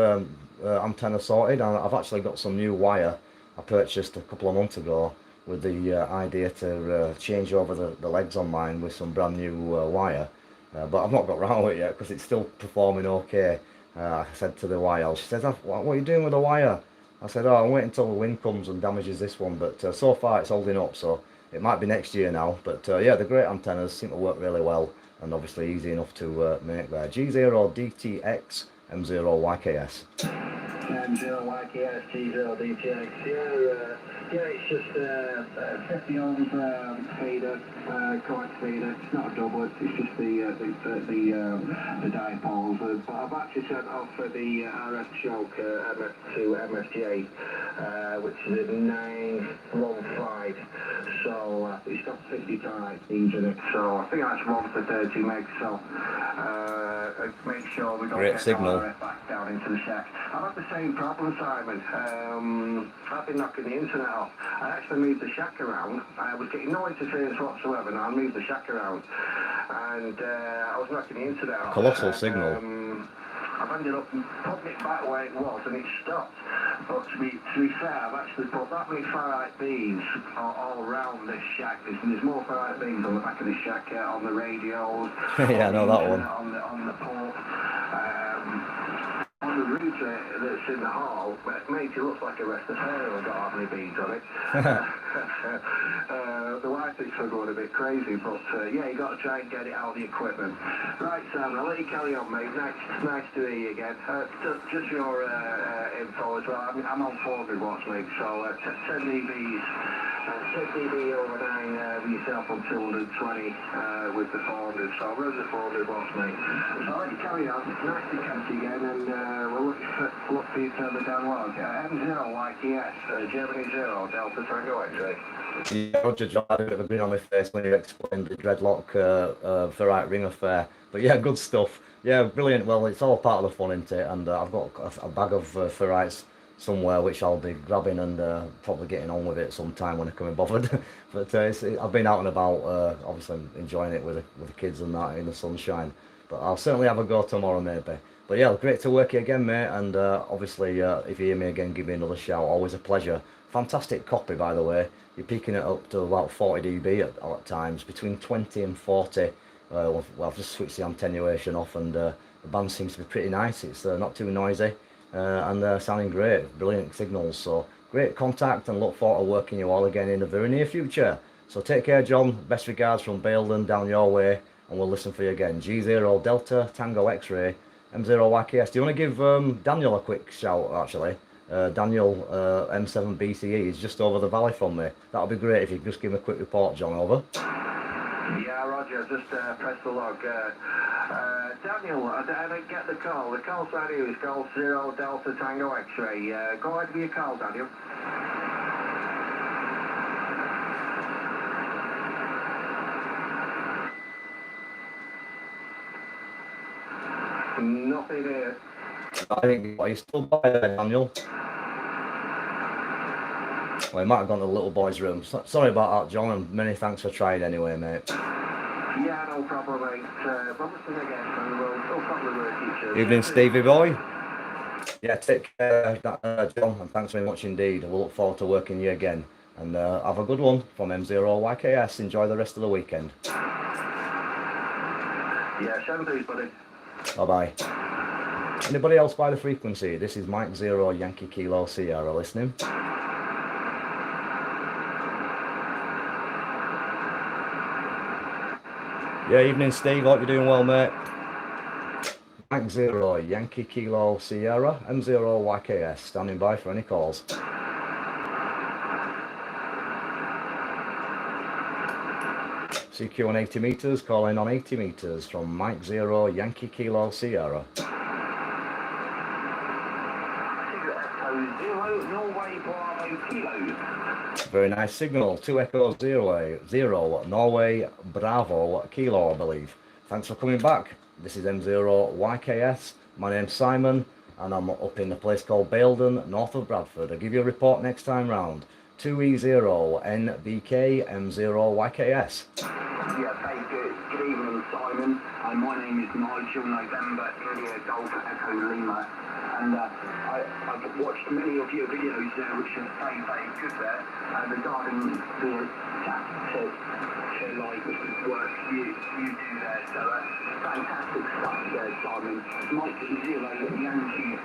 antenna sorted, and I've actually got some new wire I purchased a couple of months ago, with the idea to change over the legs on mine with some brand new wire. But I've not got round to it yet because it's still performing okay. I said to the YL, she says, what are you doing with the wire? I said, oh, I'm waiting until the wind comes and damages this one, but so far it's holding up, so it might be next year now. But yeah, the great antennas seem to work really well, and obviously easy enough to make there. G0DTX M0YKS. M0YKS, G0DTX, yeah, it's just 50 ohms feeder, coax feeder. It's not a double, it's just the dipoles. But I've actually sent off for the RF choke MF2 MFG8, which is a 915. So it's got 50 type in it. So I think that's 1 for 30 megs. So make sure we don't get signal. RF back down into the shack. I've had the same problem, Simon. I've been knocking the internet off. I actually moved the shack around. I was getting no interference whatsoever, and I moved the shack around. And I was knocking the internet off. Colossal signal. I've ended up putting it back where it was, and it stopped. But to be fair, I've actually put that many ferrite beams all around this shack. There's more ferrite beams on the back of the shack, on the radios. Yeah, I know that one. On the port. On the router that's in the hall, it makes it look like a Rastafarian. I've got half many beads on it. The wife thinks I'm going a bit crazy, but yeah, you got to try and get it out of the equipment. Right, Sam, I'll let you carry on, mate. Nice to hear you again. Just your info as well. I'm on 400 watts, mate, so 10 dBs. 6 dB over 9 with yourself on 220 with the 400, so I'm running the 400 watts, mate. So I'll let you carry on. Nice to catch you again, and we'll look for you further down the road. M0YTS, Germany 0, Delta Tango X-ray. Yeah, Roger John had a bit of a grin on my face when you explained the dreadlock ferrite ring affair. But yeah, good stuff. Yeah, brilliant. Well, it's all part of the fun, isn't it? And I've got a bag of ferrites somewhere which I'll be grabbing and probably getting on with it sometime when I come in bothered. But I've been out and about, obviously enjoying it with the kids and that in the sunshine. But I'll certainly have a go tomorrow maybe. But yeah, great to work you again, mate. And obviously, if you hear me again, give me another shout. Always a pleasure. Fantastic copy, by the way. You're picking it up to about 40 dB at times, between 20 and 40. Well, I've just switched the attenuation off, and the band seems to be pretty nice. It's not too noisy, and sounding great. Brilliant signals. So great contact, and look forward to working you all again in the very near future. So take care, John. Best regards from Baildon down your way, and we'll listen for you again. G0 Delta Tango X-ray M0YKS. Do you want to give Daniel a quick shout, actually? Daniel M7 BCE is just over the valley from me. That would be great if you could just give him a quick report, John. Over. Yeah, Roger, just press the log. Daniel, I didn't get the call. The call sign here is call 0 Delta Tango X-ray. Go ahead with your call, Daniel. Nothing here. I think he's still by there, Daniel. Well, he might have gone to the little boy's room. Sorry about that, John, and many thanks for trying anyway, mate. Yeah, no problem, mate. But listen again, and we'll probably work each other. Evening, Stevie boy. Yeah, take care, John, and thanks very much indeed. We'll look forward to working you again. And have a good one from M0YKS. Enjoy the rest of the weekend. Yeah, 70, buddy. Bye-bye. Anybody else by the frequency? This is Mike 0 Yankee Kilo Sierra listening. Yeah, evening, Steve. Hope you're doing well, mate. Mike 0 Yankee Kilo Sierra M0YKS, standing by for any calls. CQ on 80 meters, calling on 80 meters from Mike 0 Yankee Kilo Sierra. Very nice signal. 2 Echo 0 Norway Bravo Kilo, I believe. Thanks for coming back. This is M0YKS. My name's Simon, and I'm up in a place called Baildon, north of Bradford. I'll give you a report next time round. 2E0NBK M0YKS. Yeah, hey, good evening, Simon. My name is Nigel November India Golf Echo Lima, and I I've watched many of your videos there, which are very, very good there, regarding the tactical like work you do there. So fantastic stuff there, Simon. Mike 0 Yankee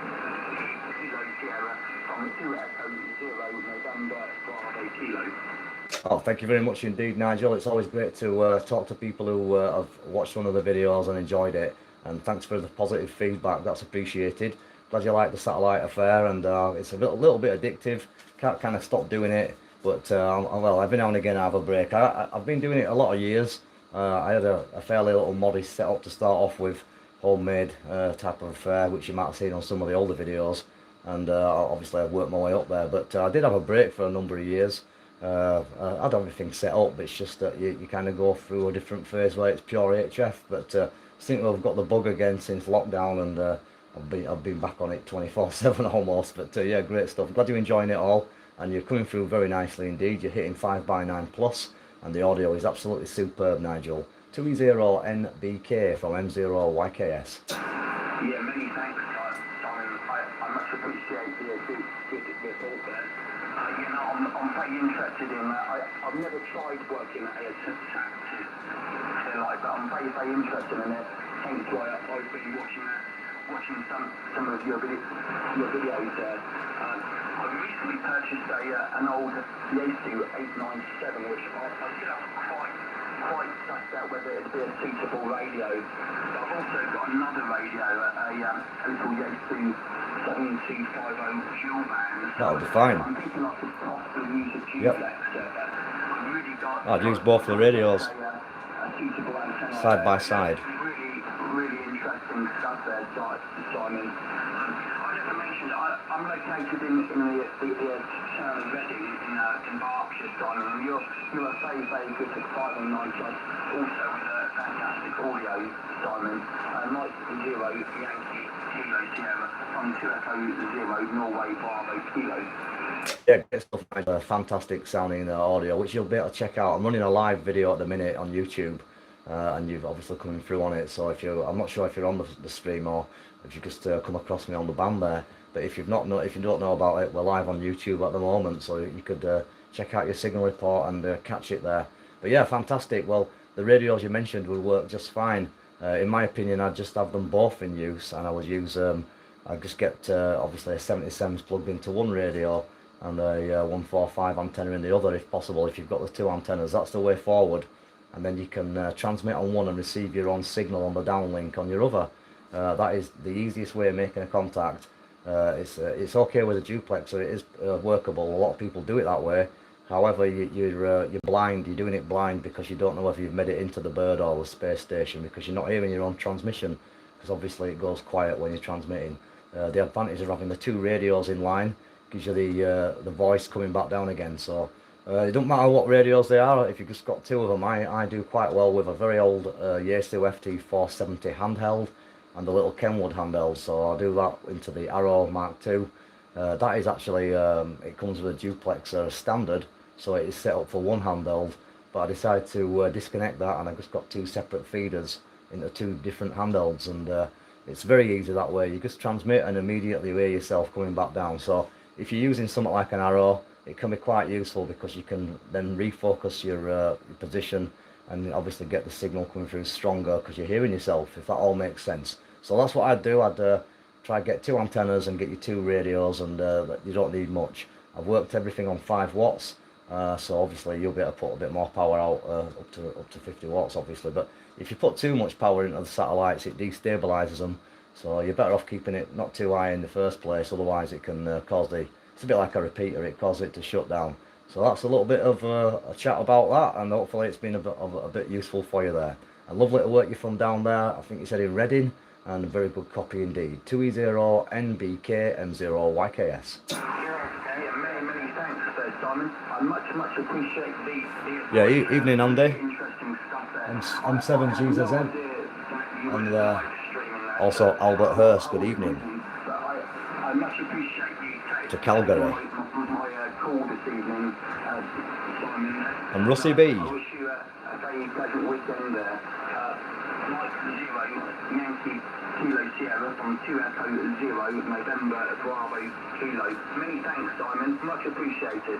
Kilo Sierra from 2 Echo 0 November Bravo Kilo. Oh, thank you very much indeed, Nigel. It's always great to talk to people who have watched one of the videos and enjoyed it. And thanks for the positive feedback. That's appreciated. Glad you like the satellite affair, and it's a little bit addictive. Can't kind of stop doing it, but well, every now and again I have a break. I've been doing it a lot of years. I had a fairly little modest setup to start off with, homemade type of affair, which you might have seen on some of the older videos. And obviously I've worked my way up there, but I did have a break for a number of years. I had everything set up, but it's just that you kind of go through a different phase where it's pure HF. But I think we've got the bug again since lockdown, and I've been back on it 24/7 almost. But yeah, great stuff. Glad you're enjoying it all, and you're coming through very nicely indeed. You're hitting 5x9 plus, and the audio is absolutely superb, Nigel. 2E0NBK from M0YKS. Yeah, many thanks, Simon. I much appreciate the good report there. You know, I'm very interested in that. I've never tried working at a tactic like that. I'm very, very interested in it. Hence why I've been watching some of your videos there. I've recently purchased an old Yaesu 897, which I still haven't quite sussed out whether it'd be a suitable radio. But I've also got another radio, a little Yaesu 7250 dual band. That'll be fine. I'm thinking I could possibly use a duplex. I've really got. I'd use both the radios A suitable antenna. side by side. Really interesting stuff there, Simon. I never mentioned I'm located in the town of Reading in Berkshire, Simon, and you're a very, very good at 519 plus, also with a fantastic audio, Simon. Mike 0 Yankee Kilo Sierra from 2 Echo 0 Norway Bravo Kilo. Yeah, great stuff. Fantastic sounding audio, which you'll be able to check out. I'm running a live video at the minute on YouTube, and you've obviously coming through on it. So I'm not sure if you're on the stream or if you just come across me on the band there. But if you don't know about it, we're live on YouTube at the moment, so you could check out your signal report and catch it there. But yeah, fantastic. Well, the radios you mentioned will work just fine. In my opinion, I'd just have them both in use, and I would use I just get obviously a 77s plugged into one radio and a 145 antenna in the other, if possible. If you've got the two antennas, that's the way forward. And then you can transmit on one and receive your own signal on the downlink on your other. That is the easiest way of making a contact. It's okay with a duplexer. It is workable. A lot of people do it that way. However, you're blind. You're doing it blind because you don't know whether you've made it into the bird or the space station, because you're not hearing your own transmission, because obviously it goes quiet when you're transmitting. The advantage of having the two radios in line gives you the voice coming back down again. So it don't matter what radios they are. If you've just got two of them, I do quite well with a very old Yaesu FT470 handheld and the little Kenwood handheld. So I'll do that into the Arrow Mark II. That is actually, it comes with a duplexer standard, so it is set up for one handheld, but I decided to disconnect that, and I've just got two separate feeders into two different handhelds, and it's very easy that way. You just transmit and immediately hear yourself coming back down. So if you're using something like an Arrow, it can be quite useful because you can then refocus your position and obviously get the signal coming through stronger because you're hearing yourself, if that all makes sense. So that's what I'd do. I'd try to get two antennas and get you two radios, and you don't need much. I've worked everything on 5 watts, so obviously you'll be able to put a bit more power out, up to 50 watts obviously. But if you put too much power into the satellites, it destabilizes them, so you're better off keeping it not too high in the first place, otherwise it can cause it's a bit like a repeater, it causes it to shut down. So that's a little bit of a chat about that, and hopefully it's been a bit useful for you there. And lovely to work you from down there. I think you said in Reading, and a very good copy indeed. 2E0NBK M0YKS. Many thanks there, Simon. I much appreciate the Yeah, evening Andy. interesting stuff there. I'm 7GZN. And also Albert Hurst, good evening. I much appreciate you taking To Calgary. my call this evening, Simon. And Russie B. I wish you a very pleasant weekend there. Mike 0, Yankee Kilo Sierra from 2 Echo 0, November Bravo Kilo. Many thanks, Simon. Much appreciated.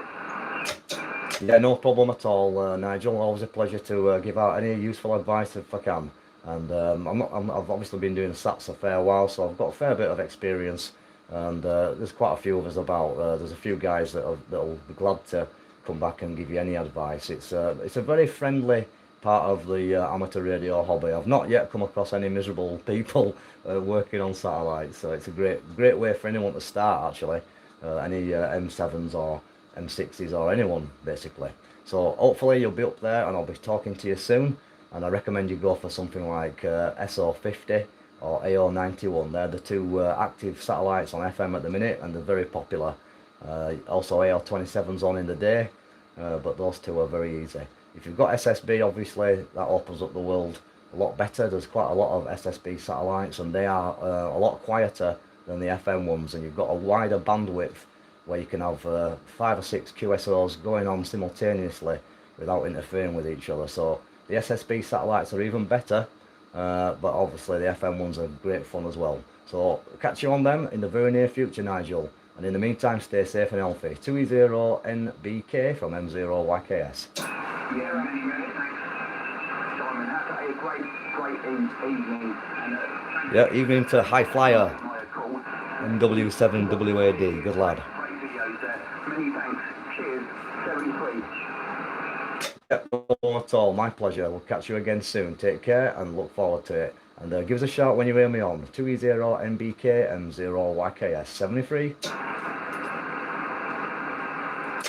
Yeah, no problem at all, Nigel. Always a pleasure to give out any useful advice if I can. And I've obviously been doing SATs a fair while, so I've got a fair bit of experience. And there's quite a few of us about. There's a few guys that'll be glad to come back and give you any advice. It's a very friendly part of the amateur radio hobby. I've not yet come across any miserable people working on satellites, so it's a great way for anyone to start actually. Any M7s or M6s or anyone basically. So hopefully you'll be up there and I'll be talking to you soon, and I recommend you go for something like SO50 or AO91. They're the two active satellites on FM at the minute, and they're very popular. Also AO27's on in the day, but those two are very easy. If you've got SSB, obviously that opens up the world a lot better. There's quite a lot of SSB satellites, and they are a lot quieter than the FM ones, and you've got a wider bandwidth where you can have 5 or 6 QSOs going on simultaneously without interfering with each other. So the SSB satellites are even better, but obviously the FM ones are great fun as well. So catch you on them in the very near future, Nigel. And in the meantime, stay safe and healthy. 2E0NBK from M0YKS. Yeah, many thanks, Simon. Have a great evening. And, Yeah, evening to High Flyer, my call. MW7WAD. Good lad. Great videos there. Many thanks. Cheers. 73. Yeah, no problem at all. My pleasure. We'll catch you again soon. Take care and look forward to it. And give us a shout when you hear me on 2E0NBK M0YKS 73.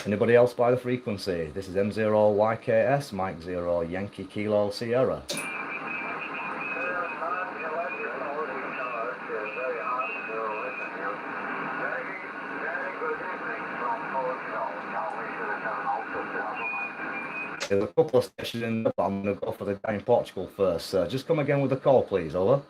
Anybody else by the frequency? This is M0YKS, Mike 0, Yankee Kilo Sierra. There's a couple of stations in there, but I'm going to go for the guy in Portugal first. Just come again with the call, please. Over.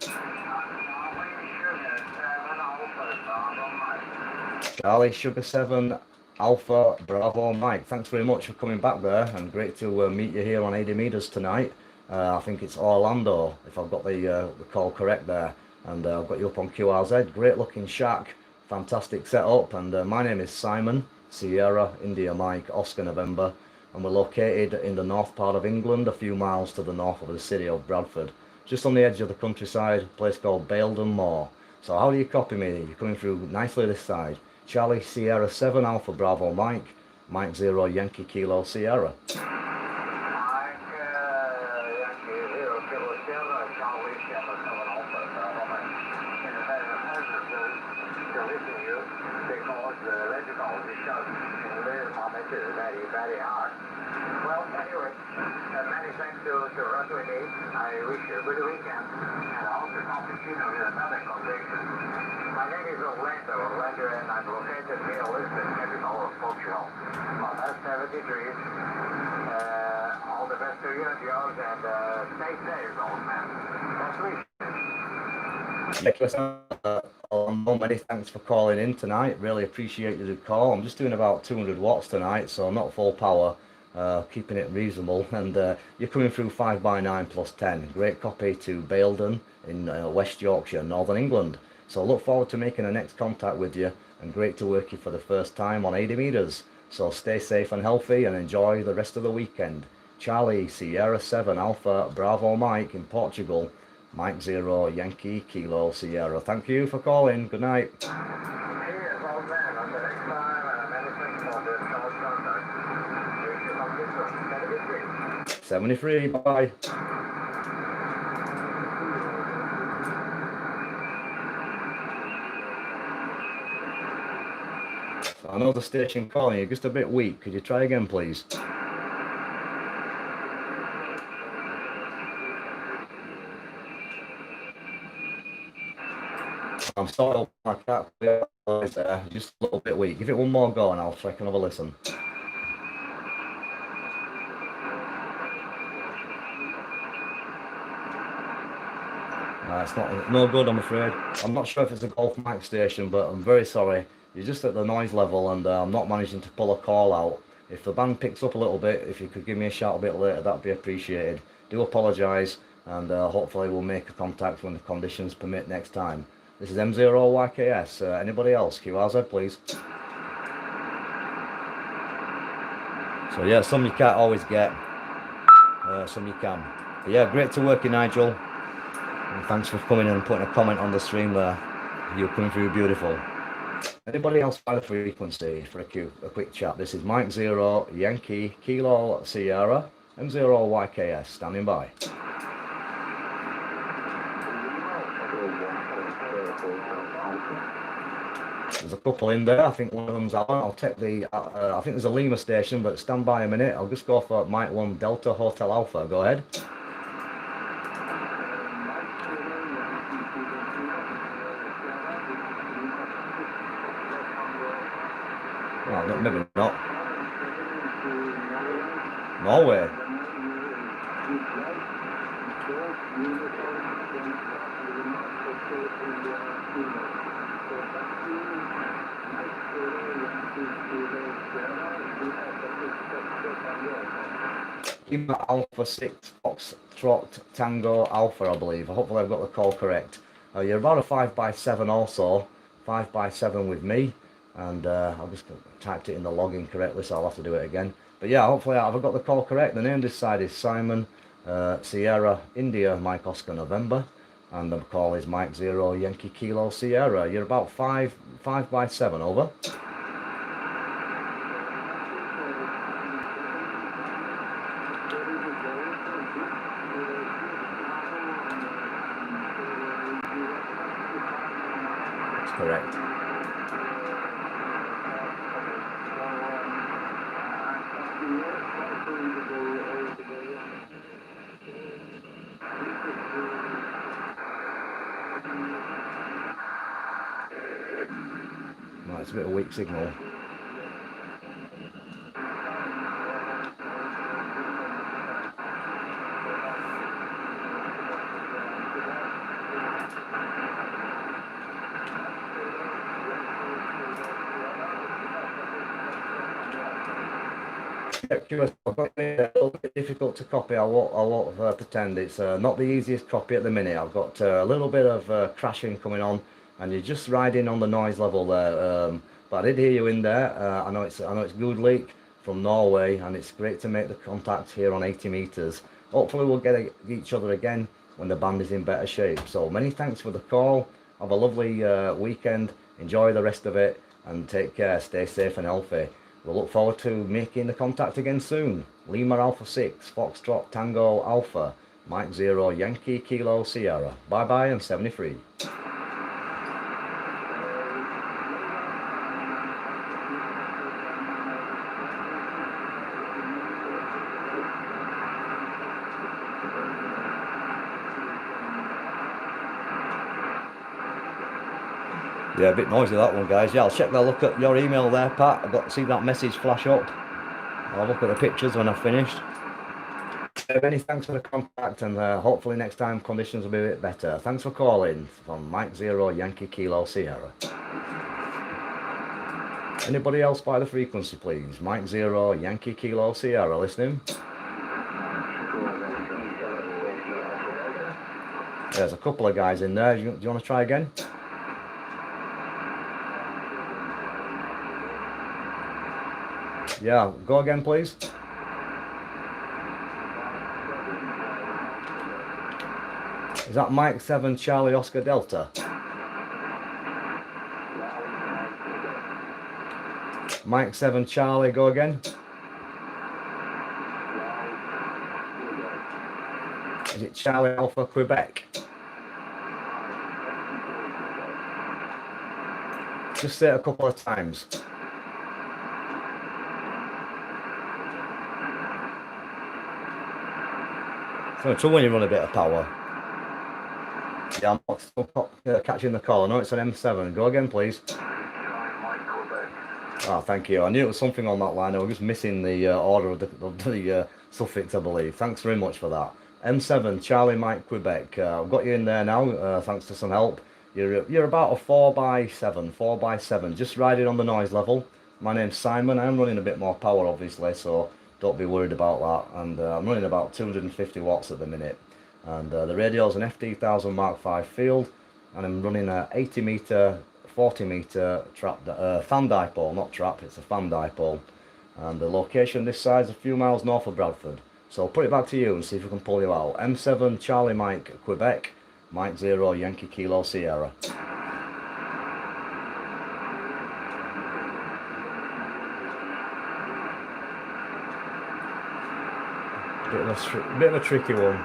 Charlie Sugar 7 Alpha Bravo Mike. Thanks very much for coming back there, and great to meet you here on 80 meters tonight. I think it's Orlando, if I've got the call correct there. And I've got you up on QRZ. Great looking shack, fantastic setup. And my name is Simon, Sierra India Mike Oscar November. And we're located in the north part of England, a few miles to the north of the city of Bradford, just on the edge of the countryside, a place called Baildon Moor. So how do you copy me? You're coming through nicely this side. Charlie Sierra 7 Alpha Bravo Mike, Mike 0 Yankee Kilo Sierra. Very hard. Well, anyway, many thanks to Russ Winnie. I wish you a good weekend, and I hope to talk to you with another conversation. My name is Orlando, and I'm located near Lisbon, capital of Portugal. Well, that's 70 degrees. All the best to you and yours, and stay safe, old man. Best wishes. Many thanks for calling in tonight. Really appreciate the call. I'm just doing about 200 watts tonight, so not full power, keeping it reasonable. And you're coming through 5x9 plus 10. Great copy to Baildon in West Yorkshire, Northern England. So look forward to making the next contact with you, and great to work you for the first time on 80 meters. So stay safe and healthy and enjoy the rest of the weekend. Charlie Sierra 7 Alpha Bravo Mike in Portugal. Mike 0 Yankee Kilo Sierra. Thank you for calling. Good night. Cheers, old man. Until next time, and many thanks for this short contact. Wish you some good 73. Bye. I know the station calling you, just a bit weak. Could you try again, please? I'm sorry, I can't just a little bit weak. Give it one more go and I'll check another listen. It's not no good, I'm afraid. I'm not sure if it's a Golf Mike station, but I'm very sorry. You're just at the noise level, and I'm not managing to pull a call out. If the band picks up a little bit, if you could give me a shout a bit later, that'd be appreciated. Do apologise. and hopefully we'll make a contact when the conditions permit next time. This is M0YKS. Anybody else? QRZ, please. So yeah, some you can't always get, some you can. But yeah, great to work you, Nigel. And thanks for coming in and putting a comment on the stream there. You're coming through beautiful. Anybody else by the frequency for a quick chat? This is Mike 0 Yankee Kilo Sierra M0YKS standing by. There's a couple in there. I think one of them's Alan. I'll take the. I think there's a Lima station, but stand by a minute. I'll just go for Mike 1 Delta Hotel Alpha. Go ahead. Well, maybe not. Norway. Lima Alpha 6 Foxtrot Tango Alpha, I believe. Hopefully I've got the call correct. You're about a 5x7 also. 5x7 with me. And I've just typed it in the login correctly, so I'll have to do it again. But yeah, hopefully I've got the call correct. The name this side is Simon Sierra India Mike Oscar November, and the call is Mike 0 Yankee Kilo Sierra. You're about 5x7, over. That's correct. No, it's a bit of a weak signal. A little bit difficult to copy. I won't pretend. It's not the easiest copy at the minute. I've got a little bit of crashing coming on, and you're just riding on the noise level there. But I did hear you in there. I know it's good leak from Norway, and it's great to make the contact here on 80 meters. Hopefully we'll get each other again when the band is in better shape. So many thanks for the call. Have a lovely weekend. Enjoy the rest of it, and take care. Stay safe and healthy. We'll look forward to making the contact again soon. Lima Alpha 6, Foxtrot Tango Alpha, Mike 0 Yankee Kilo Sierra. Bye bye and 73. Yeah, a bit noisy that one, guys. Yeah, I'll check that. Look at your email there, Pat. I've got to see that message flash up. I'll look at the pictures when I've finished. Many thanks for the contact, and hopefully next time conditions will be a bit better. Thanks for calling from Mike 0 Yankee Kilo Sierra. Anybody else by the frequency, please? Mike 0 Yankee Kilo Sierra, listening? There's a couple of guys in there. Do you want to try again? Yeah, go again, please. Is that Mike 7 Charlie Oscar Delta? Mike 7 Charlie, go again. Is it Charlie Alpha Quebec? Just say it a couple of times. So trouble when you run a bit of power. Yeah, I'm still catching the call. I know it's an M7. Go again, please. Oh, thank you. I knew it was something on that line. I was just missing the order of the suffix, I believe. Thanks very much for that. M7, Charlie Mike Quebec. I've got you in there now, thanks to some help. You're about a 4x7, just riding on the noise level. My name's Simon. I'm running a bit more power, obviously, so don't be worried about that. And I'm running about 250 watts at the minute. And the radio is an FD1000 Mark V field, and I'm running a 80 meter, 40 meter trap fan dipole, not trap, it's a fan dipole. And the location this side is a few miles north of Bradford. So I'll put it back to you and see if we can pull you out. M7 Charlie Mike Quebec, Mike 0 Yankee Kilo Sierra. Bit of a tricky one.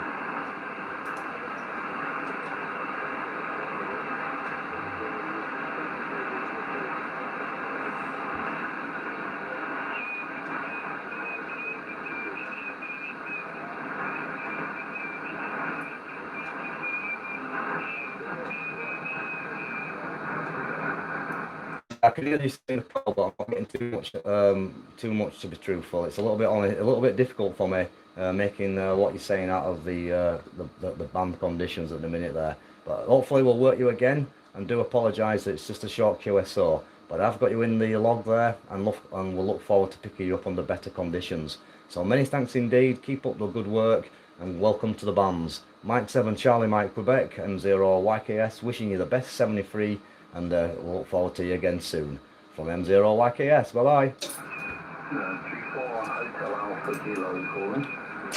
I can hear you saying the call, but I'm not getting too much to be truthful. It's a little bit difficult for me making what you're saying out of the band conditions at the minute there. But hopefully we'll work you again, and do apologise that it's just a short QSO. But I've got you in the log there, and we'll look forward to picking you up under better conditions. So many thanks indeed. Keep up the good work, and welcome to the bands. Mike 7 Charlie Mike Quebec, M0 YKS, wishing you the best 73. And we'll look forward to you again soon. From M0 YKS, bye-bye. G4 Hotel Alpha Kilo calling.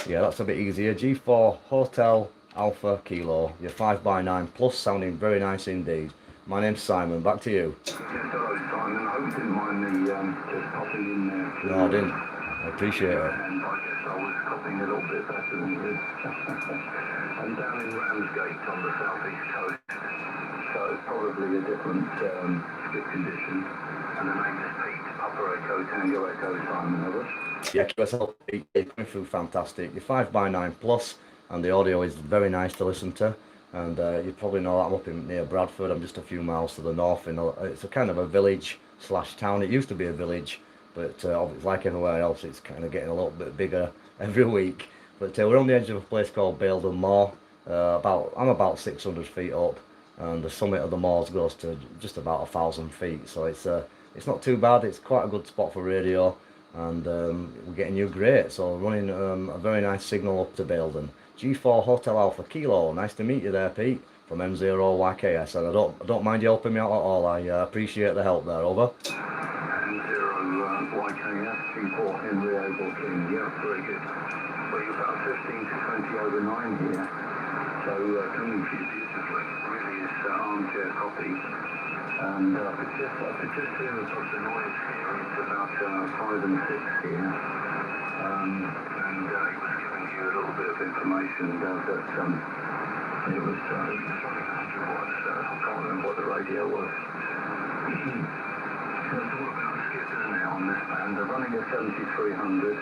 Yeah, that's a bit easier. G4 Hotel Alpha Kilo. Your 5x9 plus, sounding very nice indeed. My name's Simon, back to you. Yes, hello Simon, I hope you didn't mind me just popping in there. No, I didn't. I appreciate it. And I guess I was copying a little bit better than you. I'm down in Ramsgate on the southeast coast. So it's probably a different skip condition. And the name is Pete, Upper Echo, Tango Echo, Simon, over. Yeah, QSL coming through fantastic. Your 5x9 plus, and the audio is very nice to listen to. And you probably know that I'm up near Bradford. I'm just a few miles to the north. It's a kind of a village / town. It used to be a village, but like everywhere else, it's kind of getting a little bit bigger every week. But we're on the edge of a place called Baildon Moor. I'm about 600 feet up, and the summit of the moors goes to just about 1,000 feet. So it's not too bad. It's quite a good spot for radio, and we're getting you great. So running a very nice signal up to Baildon. G4 Hotel Alpha Kilo. Nice to meet you there, Pete, from M0 YKS. And I don't mind you helping me out at all. I appreciate the help there. Over. M0 YKS, G4 Henry Abel King. Yeah, very good. Well, you're about 15 to 20 over 9 here. So coming for you beautifully. Really is armchair copy. And I could just hear a sort of noise here. It's about 5 and 6 here. And he was giving you a little bit of information that it was running 100 watts. I can't remember what the radio was. So it's all about skip, isn't it, on this band? They're running a 7300.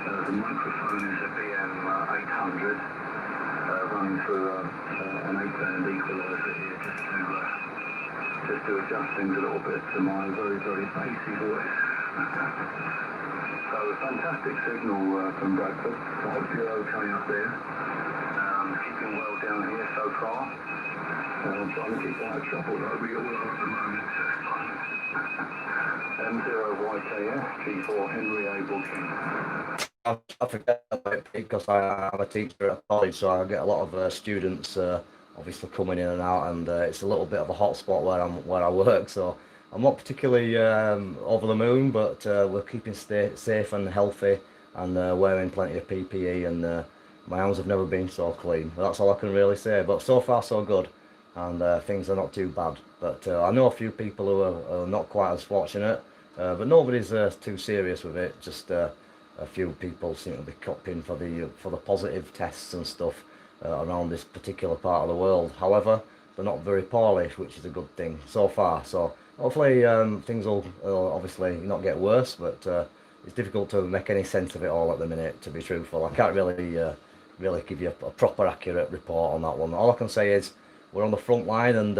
The microphone is a BM 800. Running through an 8-band equalizer here just to adjust things a little bit to my very, very bassy voice. So a fantastic signal from Bradford. I hope you're okay up there. Keeping well down here so far. I'm trying to keep out of trouble though. We're all over the moment. M0 YKS, G4 Henry Abel King. I forget about it because I'm a teacher at college, so I get a lot of students obviously coming in and out, and it's a little bit of a hot spot where I work. So I'm not particularly over the moon, but we're keeping safe and healthy, and wearing plenty of PPE, and my hands have never been so clean. That's all I can really say. But so far so good, and things are not too bad. But I know a few people who are not quite as fortunate, but nobody's too serious with it. Just a few people seem to be copying for the positive tests and stuff around this particular part of the world. However, they're not very poorly, which is a good thing so far. So hopefully things will obviously not get worse, but it's difficult to make any sense of it all at the minute, to be truthful. I can't really give you a proper accurate report on that one. All I can say is we're on the front line, and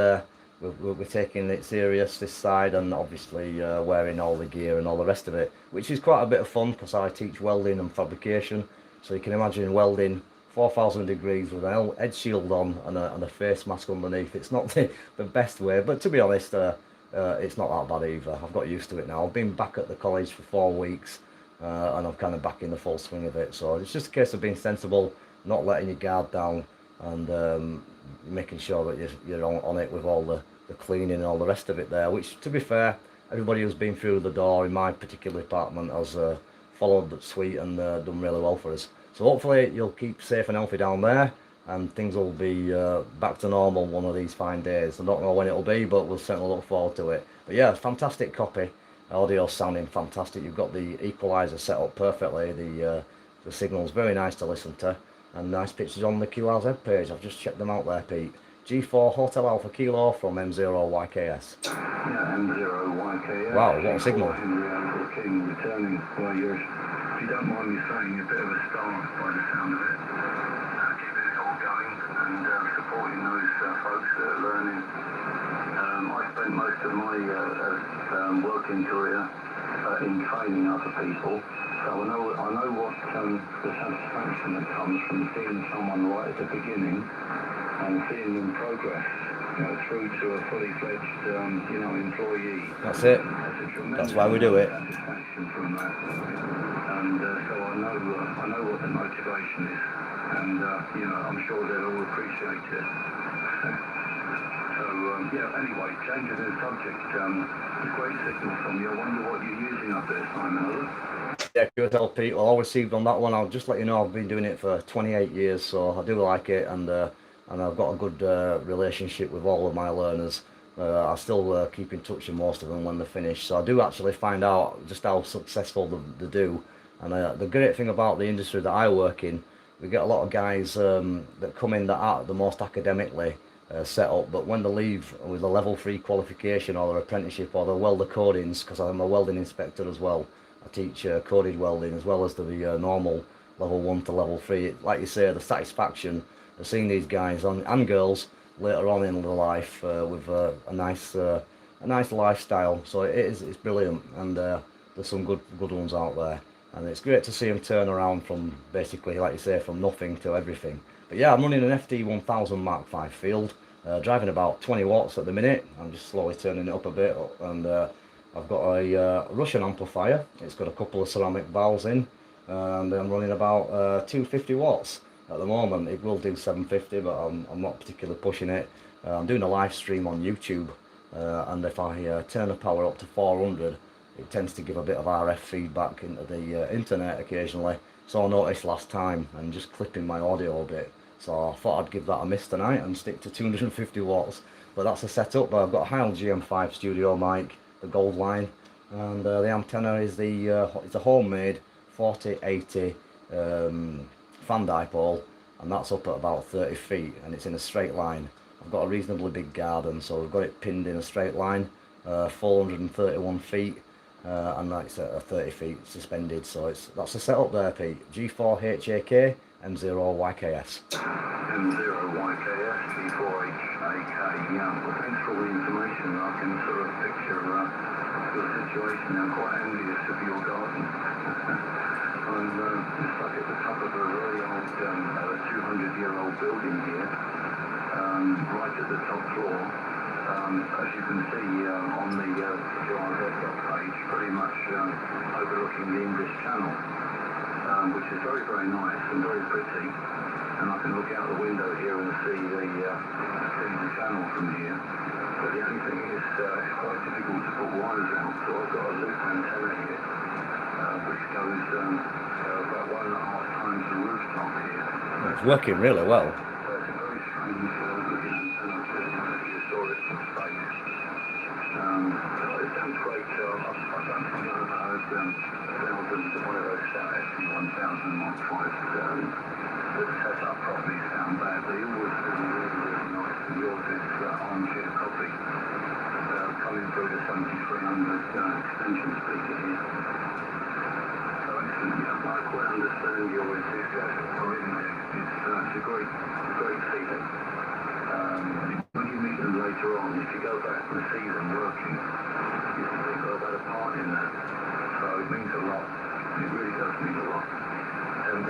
we're taking it serious this side, and obviously wearing all the gear and all the rest of it, which is quite a bit of fun because I teach welding and fabrication. So you can imagine welding 4,000 degrees with an head shield on and a face mask underneath. It's not the best way, but to be honest, it's not that bad either. I've got used to it now. I've been back at the college for 4 weeks, and I'm kind of back in the full swing of it. So it's just a case of being sensible not letting your guard down, and making sure that you're on it with all the cleaning and all the rest of it there, which, to be fair, everybody who's been through the door in my particular department has followed the suite and done really well for us. So hopefully you'll keep safe and healthy down there, and things will be back to normal one of these fine days. I don't know when it'll be, but we'll certainly look forward to it. But yeah, fantastic copy. Audio sounding fantastic. You've got the equalizer set up perfectly. The signal's very nice to listen to, and nice pictures on the QRZ page. I've just checked them out there, Pete. G4 Hotel Alpha Kilo from M0YKS. Yeah, M0YKS. Wow, what a signal. Henry Alpha King returning. Well, you're, if you don't mind me saying, a bit of a star by the sound of it. Keeping it all going and supporting those folks that are learning. I spent most of my working career in training other people. So I know what the satisfaction that comes from seeing someone right at the beginning and seeing them progress, through to a fully fledged, employee. That's it. That's why we do it. Satisfaction from that, and so I know what the motivation is, and I'm sure they'll all appreciate it. So anyway, changing the subject. A great signal from you. I wonder what you're using up there, Simon. Yeah, QSL Pete, well, all received on that one. I'll just let you know I've been doing it for 28 years, so I do like it, and I've got a good relationship with all of my learners. I still keep in touch with most of them when they're finished, so I do actually find out just how successful they do. And the great thing about the industry that I work in, we get a lot of guys that come in that are the most academically set up, but when they leave with a level 3 qualification or their apprenticeship or their welder codings, because I'm a welding inspector as well, I teach coded welding as well as the normal level 1 to level 3. Like you say, the satisfaction of seeing these guys and girls later on in their life with a nice lifestyle. So it's brilliant, and there's some good ones out there, and it's great to see them turn around from basically, like you say, from nothing to everything. But yeah, I'm running an FD1000 Mark V field, driving about 20 watts at the minute. I'm just slowly turning it up a bit, and I've got a Russian amplifier. It's got a couple of ceramic valves in, and I'm running about 250 watts at the moment. It will do 750, but I'm not particularly pushing it. I'm doing a live stream on YouTube, and if I turn the power up to 400, it tends to give a bit of RF feedback into the internet occasionally. So I noticed last time, and just clipping my audio a bit. So I thought I'd give that a miss tonight and stick to 250 watts. But that's a setup. I've got a Heil GM5 studio mic, the gold line, and the antenna is it's a homemade 4080 fan dipole, and that's up at about 30 feet, and it's in a straight line. I've got a reasonably big garden, so we've got it pinned in a straight line, 431 feet, and that's at 30 feet suspended. So that's the setup there, Pete. G4HAK M0YKS. M0YKS, G4HAK, yeah. Well, thanks for all the information. I can sort of picture your situation. I'm quite envious of your garden. I'm stuck at the top of a very old, 200-year-old building here, right at the top floor. As you can see on the QRZ page, pretty much overlooking the English Channel, which is very, very nice and very pretty. And I can look out the window here and see the channel from here. But the only thing is, it's quite difficult to put wires out, so I've got a loop antenna here, which goes about 1.5 times the rooftop here. It's working really well. It's a very strange looking antenna to you saw it from space. It sounds great. I don't think I've ever heard thousands of one of those FD1000 Mark V that set up properly sound bad. They always do really, really nice. And yours is armchair copy, coming through the 7300 extension speaker here. So excellent. Yeah, I quite understand your enthusiasm for it. It's a great feeling. When you meet them later on, if you go back and see them working, you think they've had a part in that. So it means a lot. It really does mean a lot. And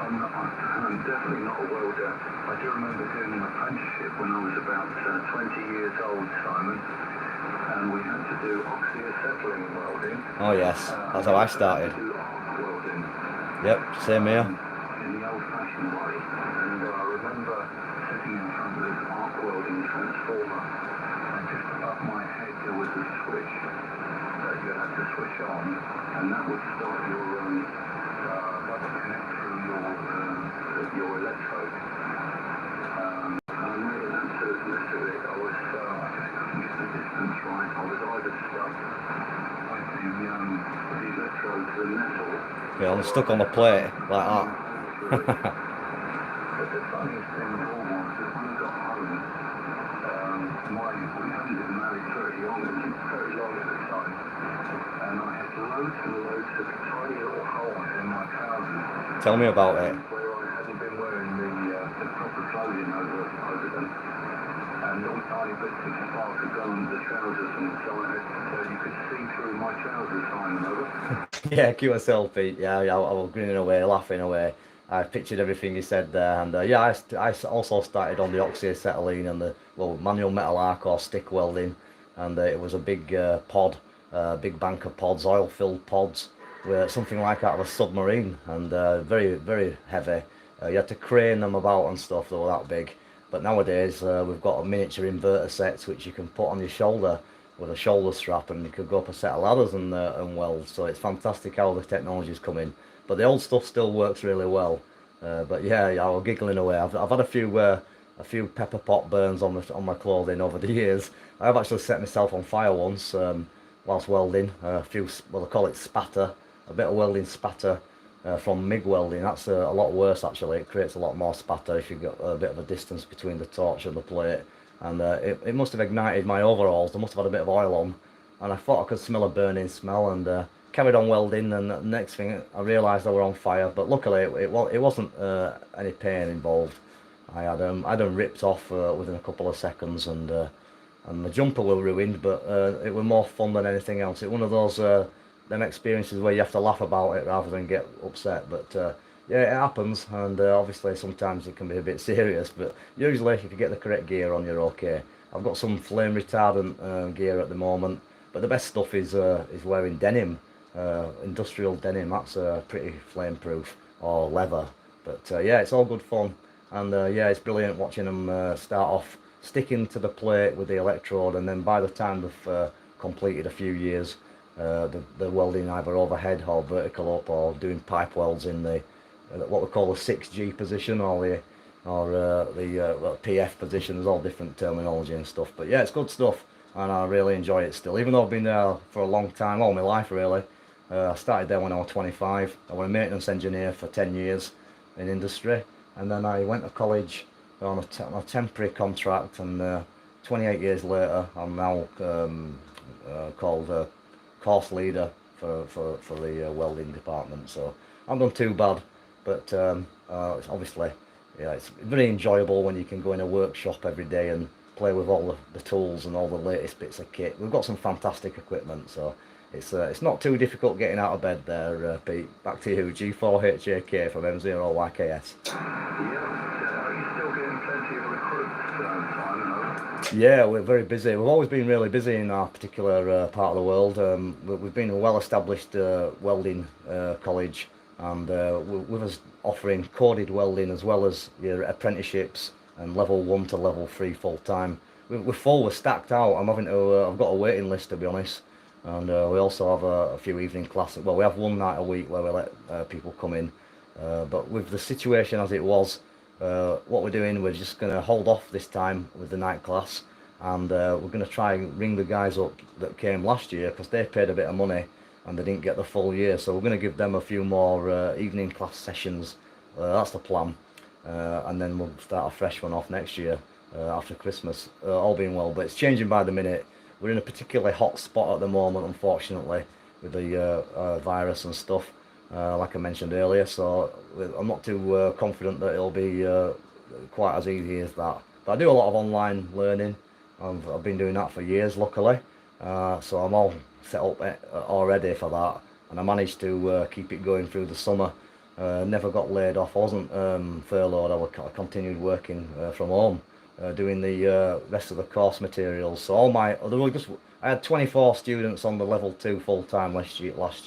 I'm definitely not a welder. I do remember doing an apprenticeship when I was about 20 years old, Simon, and we had to do oxyacetylene welding. Oh yes, that's how I started. Do arc welding. Yep, same here. In the old-fashioned switch that you had to switch on, and that would stop that would connect through your electrode. And I made an absolute mess of it. I just couldn't get the distance right. I was either stuck with the electrode to the metal. Yeah, I'm stuck on the plate like that. But the funniest thing of all was that when I got home, we hadn't been married very long at the time, and I had loads and loads of tiny little holes in my trousers. Tell me about it. Where I hadn't been wearing the proper clothing over them, and little tiny bits of spark had gone under the trousers, and so you could see through my trousers signing over. Yeah, QSL, Pete. Yeah, I was grinning away, laughing away. I pictured everything you said there, and yeah, I also started on the oxyacetylene and the manual metal arc or stick welding, and it was a big big bank of pods, oil-filled pods, with something like out of a submarine, and very, very heavy. You had to crane them about and stuff. They were that big. But nowadays we've got a miniature inverter sets which you can put on your shoulder with a shoulder strap, and you could go up a set of ladders and weld. So it's fantastic how the technology's coming. But the old stuff still works really well. But yeah, I was giggling away. I've had a few pepper pot burns on my clothing over the years. I have actually set myself on fire once whilst welding. They call it spatter, a bit of welding spatter from MIG welding. That's a lot worse actually. It creates a lot more spatter if you've got a bit of a distance between the torch and the plate. And it must have ignited my overalls. They must have had a bit of oil on, and I thought I could smell a burning smell, and carried on welding, and the next thing I realised they were on fire. But luckily it wasn't any pain involved. I had them ripped off within a couple of seconds, and the jumper were ruined, but it was more fun than anything else. It's one of those them experiences where you have to laugh about it rather than get upset. But yeah, it happens, and obviously sometimes it can be a bit serious, but usually if you get the correct gear on, you're okay. I've got some flame retardant gear at the moment, but the best stuff is wearing denim. Industrial denim, that's pretty flame proof, or leather. But yeah, it's all good fun, and yeah, it's brilliant watching them start off sticking to the plate with the electrode, and then by the time they've completed a few years, they're welding either overhead or vertical up, or doing pipe welds in the what we call the 6G position, or the PF position. There's all different terminology and stuff, but yeah, it's good stuff, and I really enjoy it still, even though I've been there for a long time, all my life really. I started there when I was 25. I was a maintenance engineer for 10 years in industry, and then I went to college on a temporary contract, and 28 years later I'm now called course leader for the welding department. So I'm not too bad, but it's obviously, yeah, it's very enjoyable when you can go in a workshop every day and play with all the tools and all the latest bits of kit. We've got some fantastic equipment, so it's not too difficult getting out of bed there, Pete. Back to you, G4HAK from M0YKS. Are you still getting plenty of recruits, Simon? Yeah, we're very busy. We've always been really busy in our particular part of the world. We've been a well-established welding college, and with us offering coded welding as well as your apprenticeships and level 1 to level 3 full-time. We're full, we're stacked out. I've got a waiting list, to be honest. And we also have a few evening classes. Well, we have one night a week where we let people come in. But with the situation as it was, what we're doing, we're just going to hold off this time with the night class, and we're going to try and ring the guys up that came last year, because they paid a bit of money and they didn't get the full year. So we're going to give them a few more evening class sessions. That's the plan. And then we'll start a fresh one off next year after Christmas, all being well. But it's changing by the minute. We're in a particularly hot spot at the moment, unfortunately, with the virus and stuff, like I mentioned earlier. So I'm not too confident that it'll be quite as easy as that. But I do a lot of online learning. I've been doing that for years, luckily. So I'm all set up already for that. And I managed to keep it going through the summer. Never got laid off. I wasn't furloughed. I continued working from home. Doing the rest of the course materials. So I had 24 students on the level 2 full-time last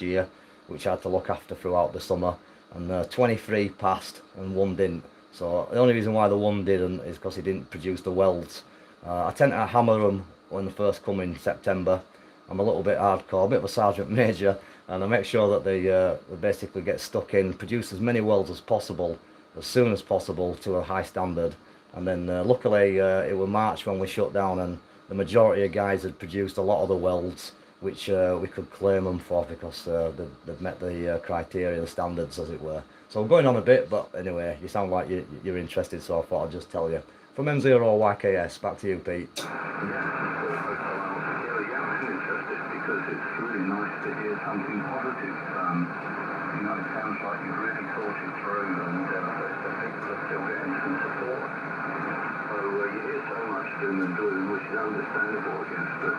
year, which I had to look after throughout the summer, and 23 passed and 1 didn't. So the only reason why the 1 didn't is because he didn't produce the welds. I tend to hammer them when they first come in September, I'm a little bit hardcore, a bit of a sergeant major, and I make sure that they basically get stuck in, produce as many welds as possible, as soon as possible to a high standard. And then luckily it was March when we shut down, and the majority of guys had produced a lot of the welds, which we could claim them for because they've met the criteria, the standards as it were. So I'm going on a bit, but anyway, you sound like you're interested, so I thought I'd just tell you. From M0YKS, back to you, Pete. Yeah, I'm interested because it's really nice to hear something positive. You know, it sounds like you've really thought it through and the people are still getting some support. So you hear so much doom and gloom, which is understandable, I guess, but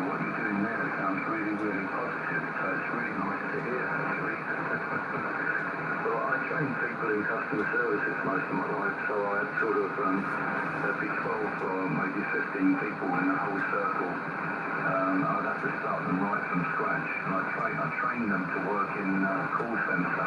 what you're doing there sounds really, really positive. So it's really nice to hear, actually. Well, I train people in customer services most of my life, so I had sort of there'd be 12 or maybe 15 people in a whole circle. I'd have to start them right from scratch, and I trained them to work in call centre.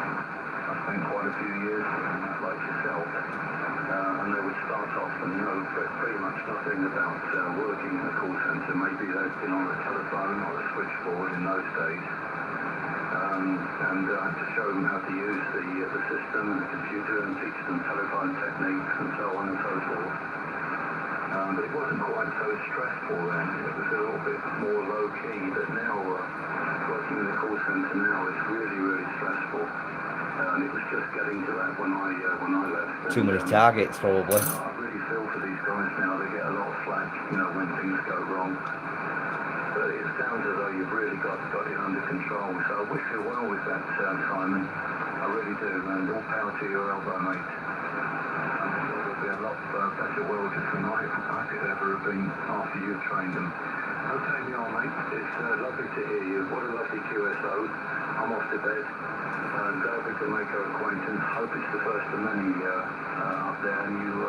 I spent quite a few years doing that, like yourself, and they would start off and know pretty much nothing about working in a call centre. Maybe they'd been on a telephone or a switchboard in those days. And I had to show them how to use the system and the computer and teach them telephone techniques and so on and so forth. But it wasn't quite so stressful then. It was a little bit more low-key, but now working in the call centre now is really, really stressful. And it was just getting to that when I left. Too many targets, probably. I really feel for these guys now. They get a lot of flack, you know, when things go wrong. But it sounds as though you've really got it under control. So I wish you well with that, Simon. I really do, and all power to your elbow, mate. I'm sure there'll be a lot better welders tonight than I could ever have been after you've trained them. Okay, Neil, mate. It's lovely to hear you. What a lovely QSO. I'm off to bed. Glad we can make our acquaintance. Hope it's the first of many up there, and you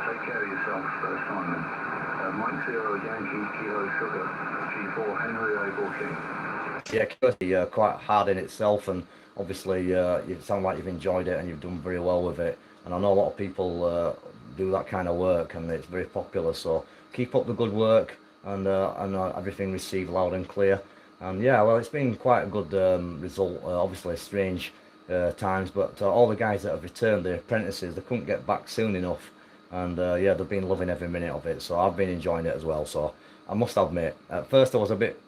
take care of yourself, Simon. Mike 0 Yankee Kilo Sugar G4 Henry Abel King. Yeah, QSO, quite hard in itself, and obviously you sound like you've enjoyed it and you've done very well with it. And I know a lot of people do that kind of work, and it's very popular. So keep up the good work, and everything received loud and clear. And yeah, well, it's been quite a good result. Obviously, strange times, but all the guys that have returned, the apprentices, they couldn't get back soon enough. And yeah, they've been loving every minute of it. So I've been enjoying it as well. So I must admit, at first I was a bit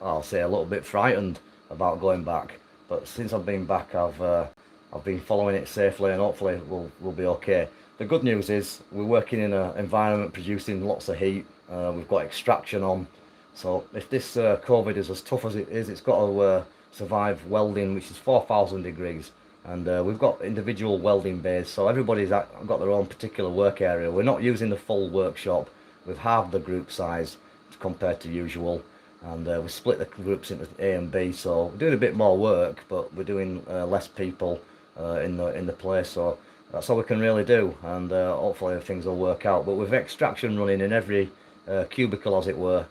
I'll say a little bit frightened about going back. But since I've been back, I've been following it safely, and hopefully we'll be okay. The good news is we're working in an environment producing lots of heat. We've got extraction on. So if this COVID is as tough as it is, it's got to survive welding, which is 4,000 degrees. And we've got individual welding bays, so everybody's got their own particular work area. We're not using the full workshop. We've halved the group size compared to usual. And we split the groups into A and B, so we're doing a bit more work, but we're doing less people in the place. So that's all we can really do, and hopefully things will work out. But with extraction running in every cubicle, as it were,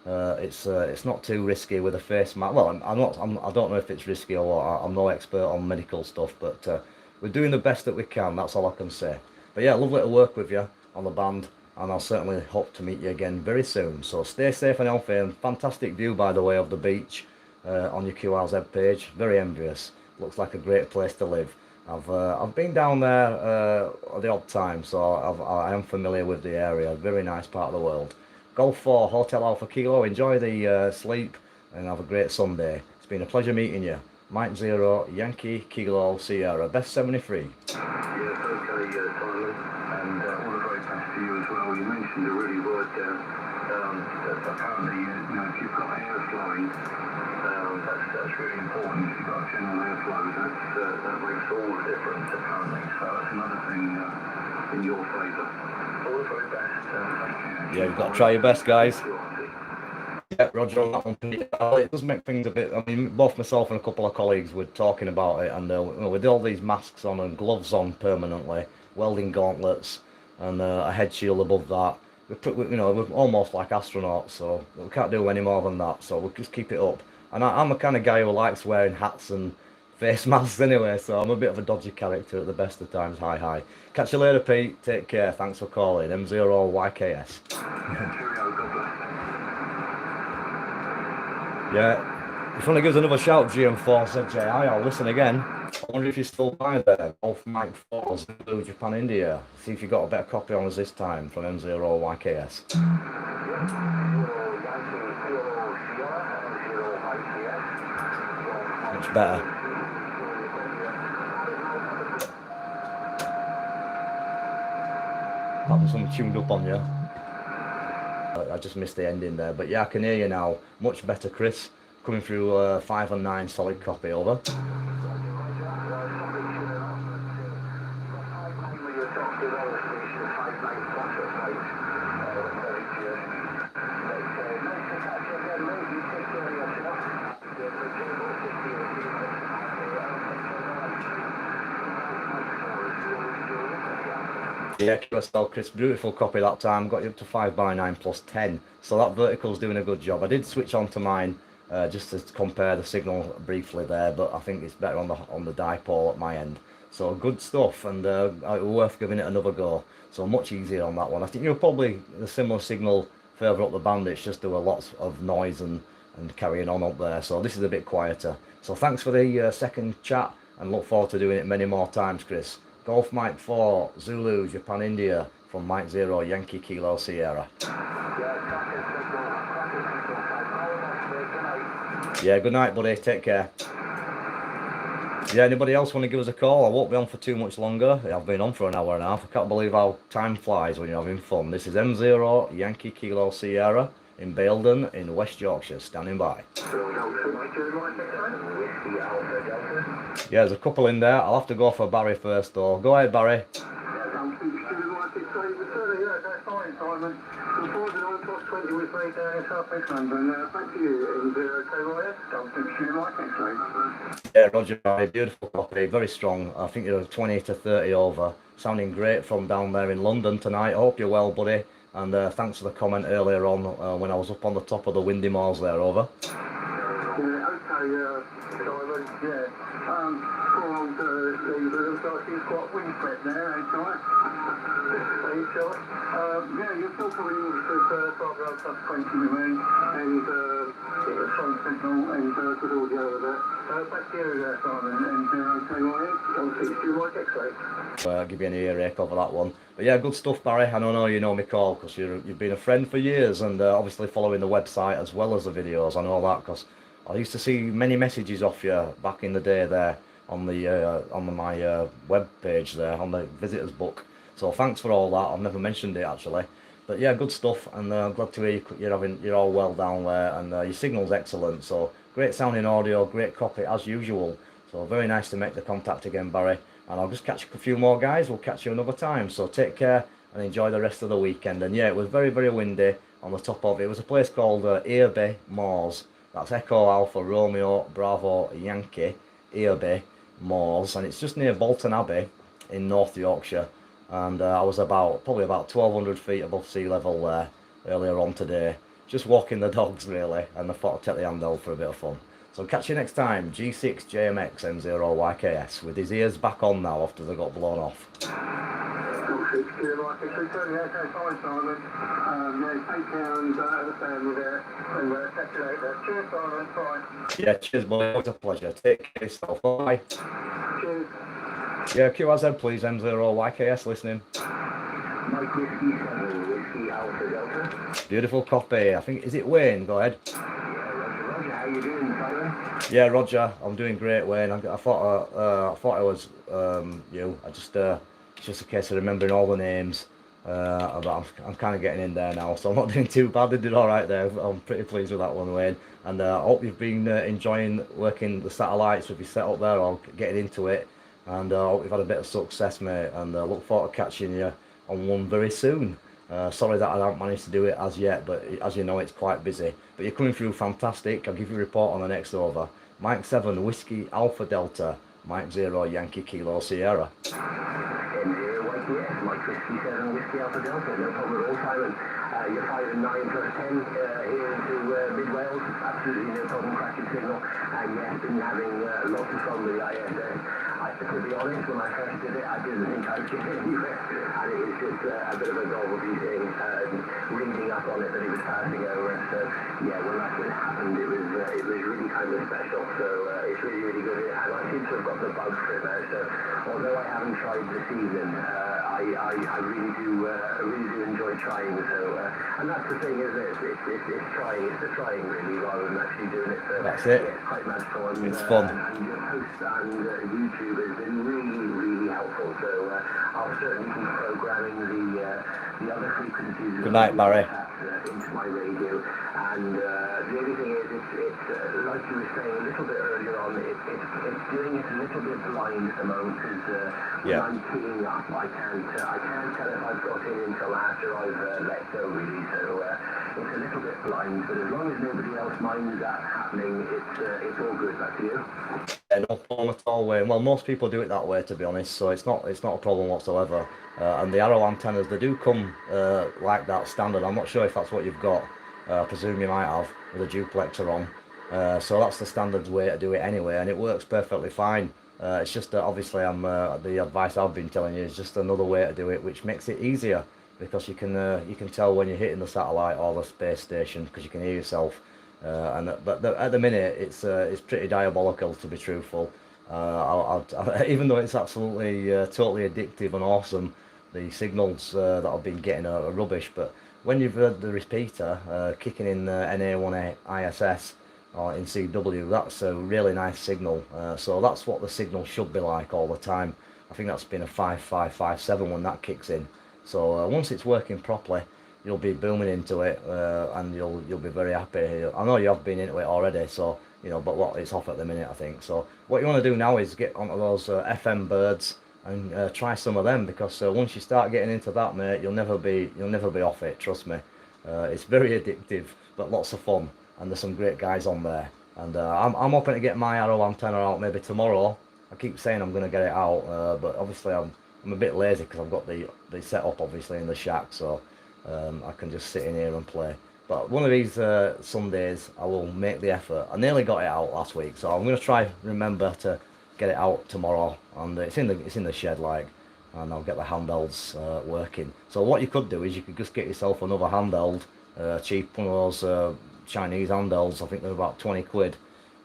it's not too risky with a face mask. Well, I don't know if it's risky or what. I'm no expert on medical stuff, but we're doing the best that we can. That's all I can say. But yeah, lovely to work with you on the band, and I'll certainly hope to meet you again very soon. So stay safe and healthy, and fantastic view, by the way, of the beach on your QRZ page. Very envious. Looks like a great place to live. I've been down there at the odd time, so I am familiar with the area. Very nice part of the world. Golf 4 Hotel Alpha Kilo. Enjoy the sleep and have a great Sunday. It's been a pleasure meeting you. Mike 0 Yankee Kilo Sierra. Best 73. Yes, okay, Simon, and all the very best to you as well. You mentioned a really word there. That apparently, you know, if you've got airflow, that's really important. If you've got general airflow, that makes all the difference apparently. So that's another thing in your favour. All the very best. Yeah, you've got to try your best, guys. Yeah, Roger on that one. It does make things a bit. I mean, both myself and a couple of colleagues were talking about it, and with all these masks on and gloves on permanently, welding gauntlets, and a head shield above that. We're almost like astronauts, so we can't do any more than that. So we'll just keep it up. And I'm a kind of guy who likes wearing hats and face masks anyway, so I'm a bit of a dodgy character at the best of times. Hi. Catch you later, Pete. Take care. Thanks for calling. M0YKS. Cheerio, God bless. Yeah. If you want to give us another shout, GM4, said JI, I'll listen again. I wonder if you're still by there. Golf Mike 4, Zulu, Japan, India. See if you got a better copy on us this time from M0YKS. Much better. That was some tuned up on you. I just missed the ending there, but yeah, I can hear you now. Much better, Chris. Coming through 5 and 9, solid copy, over. Yeah, QSL Chris, beautiful copy that time. Got you up to 5 by 9 plus 10. So that vertical's doing a good job. I did switch on to mine just to compare the signal briefly there, but I think it's better on the dipole at my end. So good stuff, and worth giving it another go. So much easier on that one. I think you're probably the similar signal further up the band. It's just there were lots of noise and carrying on up there. So this is a bit quieter. So thanks for the second chat, and look forward to doing it many more times, Chris. Golf Mike 4, Zulu, Japan, India, from Mike 0, Yankee Kilo Sierra. Yeah, good night, buddy. Take care. Yeah, anybody else want to give us a call? I won't be on for too much longer. I've been on for an hour and a half. I can't believe how time flies when you're having fun. This is M0, Yankee Kilo Sierra, in Baildon, in West Yorkshire, standing by. Yeah, there's a couple in there. I'll have to go for Barry first, though. Go ahead, Barry. Yeah, Roger, beautiful copy, very strong. I think you're 20 to 30 over. Sounding great from down there in London tonight. I hope you're well, buddy. And thanks for the comment earlier on when I was up on the top of the Windy Moors there, over. Poor old Steve, looks like he's got windswept there, yeah, you're still coming in with 12 plus 20 with me, and strong signal and good audio there. Back to you there, Simon, and okay, right? I'll see you like X-ray. I'll give you an earache over that one. But yeah, good stuff, Barry. I don't know you know me, Call, because you've been a friend for years, and obviously following the website as well as the videos. I know that because I used to see many messages off you back in the day there on my web page there on the visitors book. So thanks for all that. I've never mentioned it actually, but yeah, good stuff, and I'm glad to hear you're all well down there, and your signal's excellent. So great sounding audio, great copy as usual. So very nice to make the contact again, Barry. And I'll just catch a few more guys. We'll catch you another time. So take care and enjoy the rest of the weekend. And yeah, it was very, very windy on the top of it. It was a place called Earby Moors. That's Echo Alpha Romeo Bravo Yankee, Earby Moors, and it's just near Bolton Abbey in North Yorkshire. And I was probably about 1,200 feet above sea level there earlier on today, just walking the dogs really, and I thought I'd take the handheld for a bit of fun. So catch you next time. G6 JMX M0YKS with his ears back on now after they got blown off. Yeah, cheers, boy. It was a pleasure. Take care of yourself. Bye. Cheers. Yeah, QRZ, please. M0YKS listening. Mike Whiskey 7, Whiskey Alpha Delta. Beautiful copy. I think, is it Wayne? Go ahead. Roger, how you doing, Simon? Yeah, Roger, I'm doing great, Wayne. I thought it was you. It's just a case of remembering all the names. But I'm kind of getting in there now, so I'm not doing too bad. I did all right there. I'm pretty pleased with that one, Wayne. And I hope you've been enjoying working the satellites with your setup there, or getting into it. And I hope you've had a bit of success, mate. And look forward to catching you on one very soon. Sorry that I haven't managed to do it as yet, but as you know, it's quite busy. But you're coming through fantastic. I'll give you a report on the next over. Mike 7, Whiskey Alpha Delta. Mike 0, Yankee Kilo Sierra. Yes, Mike Whiskey 7, Whiskey Alpha Delta. No problem at all, Simon. You're 5 and 9 plus 10 here into Mid Wales. Absolutely no problem, cracking signal. And yes, been having lots of fun with the ISS. To be honest, when I first did it, I didn't think I'd get anywhere. And it was just a bit of a novelty thing, reading up on it that it was passing over us yeah, when it happened, it was really kind of special. So it's really good, and I seem to have got the bug for it now. So although I haven't tried this evening, I really do enjoy trying. So and that's the thing, isn't it? It's trying. It's the trying really, rather than actually doing it. So That's it. yeah, it's quite mad fun. It's fun. And your post and YouTube has been really helpful. So I'll certainly be programming the other frequencies. Good night, Barry. Into my radio. And the only thing is, it's like you were saying a little bit earlier on, it's doing it a little bit blind at the moment because when I'm keying up, I can't tell if I've got in until after I've let go really. So it's a little bit blind, but as long as nobody else minds that happening, it's all good. Back to you. Yeah, no problem at all, Wayne. Well, most people do it that way, to be honest, so it's not a problem whatsoever. And the Arrow antennas, they do come like that standard. I'm not sure if that's what you've got. I presume you might have with a duplexer on. So that's the standard way to do it anyway, and it works perfectly fine. It's just that obviously the advice I've been telling you is just another way to do it, which makes it easier because you can tell when you're hitting the satellite or the space station because you can hear yourself. But at the minute it's pretty diabolical, to be truthful. Even though it's absolutely totally addictive and awesome, the signals that I've been getting are rubbish. But when you've heard the repeater kicking in NA1 ISS or in CW, that's a really nice signal. So that's what the signal should be like all the time. I think that's been a 5557 when that kicks in. So once it's working properly, you'll be booming into it, and you'll be very happy. I know you have been into it already, so but it's off at the minute, I think. So what you want to do now is get onto those FM birds and try some of them, because once you start getting into that, mate, you'll never be off it. Trust me, it's very addictive, but lots of fun, and there's some great guys on there. And I'm hoping to get my Arrow antenna out maybe tomorrow. I keep saying I'm going to get it out, but obviously I'm a bit lazy because I've got the setup obviously in the shack, so I can just sit in here and play. But one of these Sundays I will make the effort. I nearly got it out last week, so I'm going to try remember to get it out tomorrow. And it's in the shed, like, and I'll get the handhelds working. So what you could do is you could just get yourself another handheld, cheap, one of those Chinese handhelds. I think they're about 20 quid,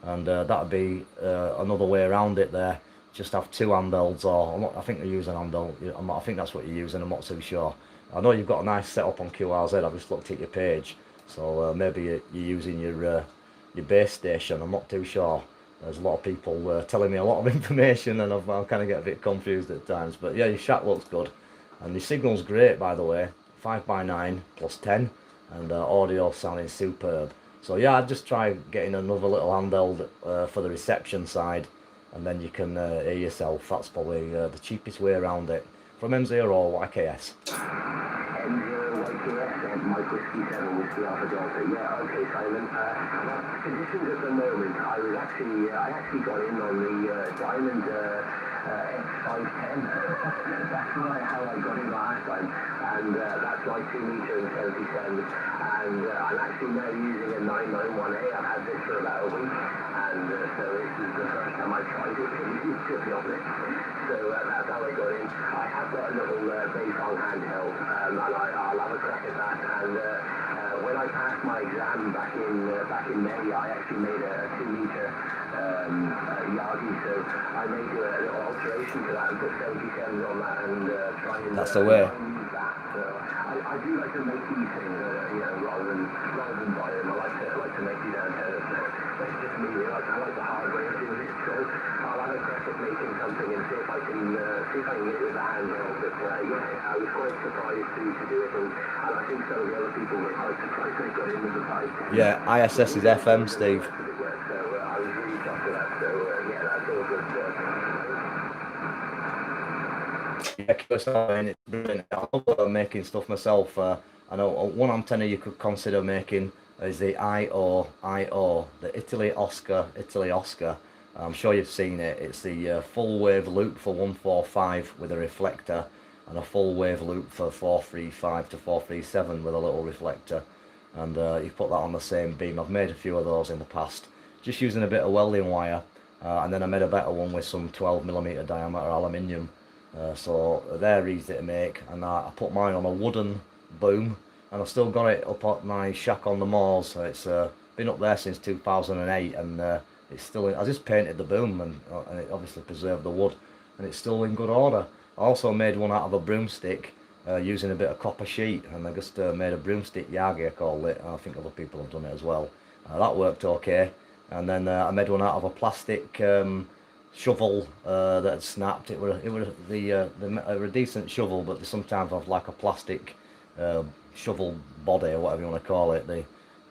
and that'd be another way around it there. Just have two handhelds, or I think they're using handheld. I think that's what you're using. I'm not too sure. I know you've got a nice setup on QRZ. I've just looked at your page, so maybe you're using your base station. I'm not too sure. There's a lot of people telling me a lot of information, and I kind of get a bit confused at times. But yeah, your shack looks good, and the signal's great, by the way. 5x9 plus 10, and audio sounding superb. So yeah, I'd just try getting another little handheld for the reception side, and then you can hear yourself. That's probably the cheapest way around it. From M0 YKS. M0 YKS and Mike Whiskey 7 Whiskey Alpha Delta. Yeah, okay, Simon. Conditions at the moment, I actually got in on the Diamond X510. That's how I got in last time, and that's like 2 meter and 70 cents. And I'm actually now using a 991A. I've had this for about a week, and so this is the first time I tried it. It's to be honest. So that's how I got in. I have got a little Beifong handheld, and I'll have a crack at that. And when I passed my exam back in May, I actually made a 2 meter Yagi, so I may do a little alteration to that and put 77s on that and try and that's the way. use that. So I do like to make these things, rather than buy them. I like to make these antennas. So that's just me. I like the hard way of doing it. So I'll have a crack at making something and see if I can get it with a handheld. But yeah, I was quite surprised to do it, and I think some of the other people were quite surprised they got in with the 510. Yeah, ISS is FM, Steve. So I was really chuffed with that. So yeah, that's all good. Yeah, it's brilliant. I love making stuff myself. I know one antenna you could consider making is the IO, the Italy Oscar. I'm sure you've seen it. It's the full wave loop for 145 with a reflector, and a full wave loop for 435 to 437 with a little reflector. And you put that on the same beam. I've made a few of those in the past, just using a bit of welding wire, and then I made a better one with some 12mm diameter aluminium. So they're easy to make, and I put mine on a wooden boom, and I've still got it up at my shack on the moors. It's been up there since 2008, and it's still. I just painted the boom, and it obviously preserved the wood, and it's still in good order. I also made one out of a broomstick using a bit of copper sheet, and I just made a broomstick yagi, I called it. I think other people have done it as well. That worked okay. And then I made one out of a plastic shovel that had snapped. It was a decent shovel, but they sometimes have like a plastic shovel body or whatever you want to call it, the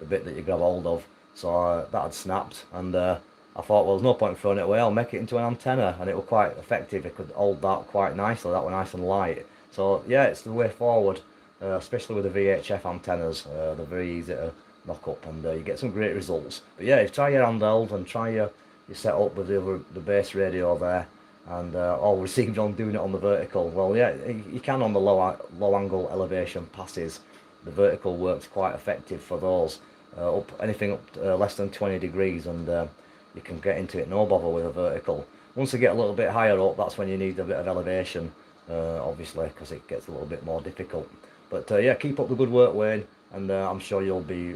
bit that you grab hold of. So that had snapped, and I thought, well, there's no point in throwing it away. I'll make it into an antenna, and it was quite effective. It could hold that quite nicely. That was nice and light. So yeah, it's the way forward, especially with the VHF antennas. They're very easy to knock up, and you get some great results. But yeah, if you try your handheld and try your setup with the base radio there, and all received on doing it on the vertical. Well, yeah, you can on the low angle elevation passes. The vertical works quite effective for those. Up anything up less than 20 degrees, and you can get into it no bother with a vertical. Once you get a little bit higher up, that's when you need a bit of elevation, obviously, because it gets a little bit more difficult. But yeah, keep up the good work, Wayne, and I'm sure you'll be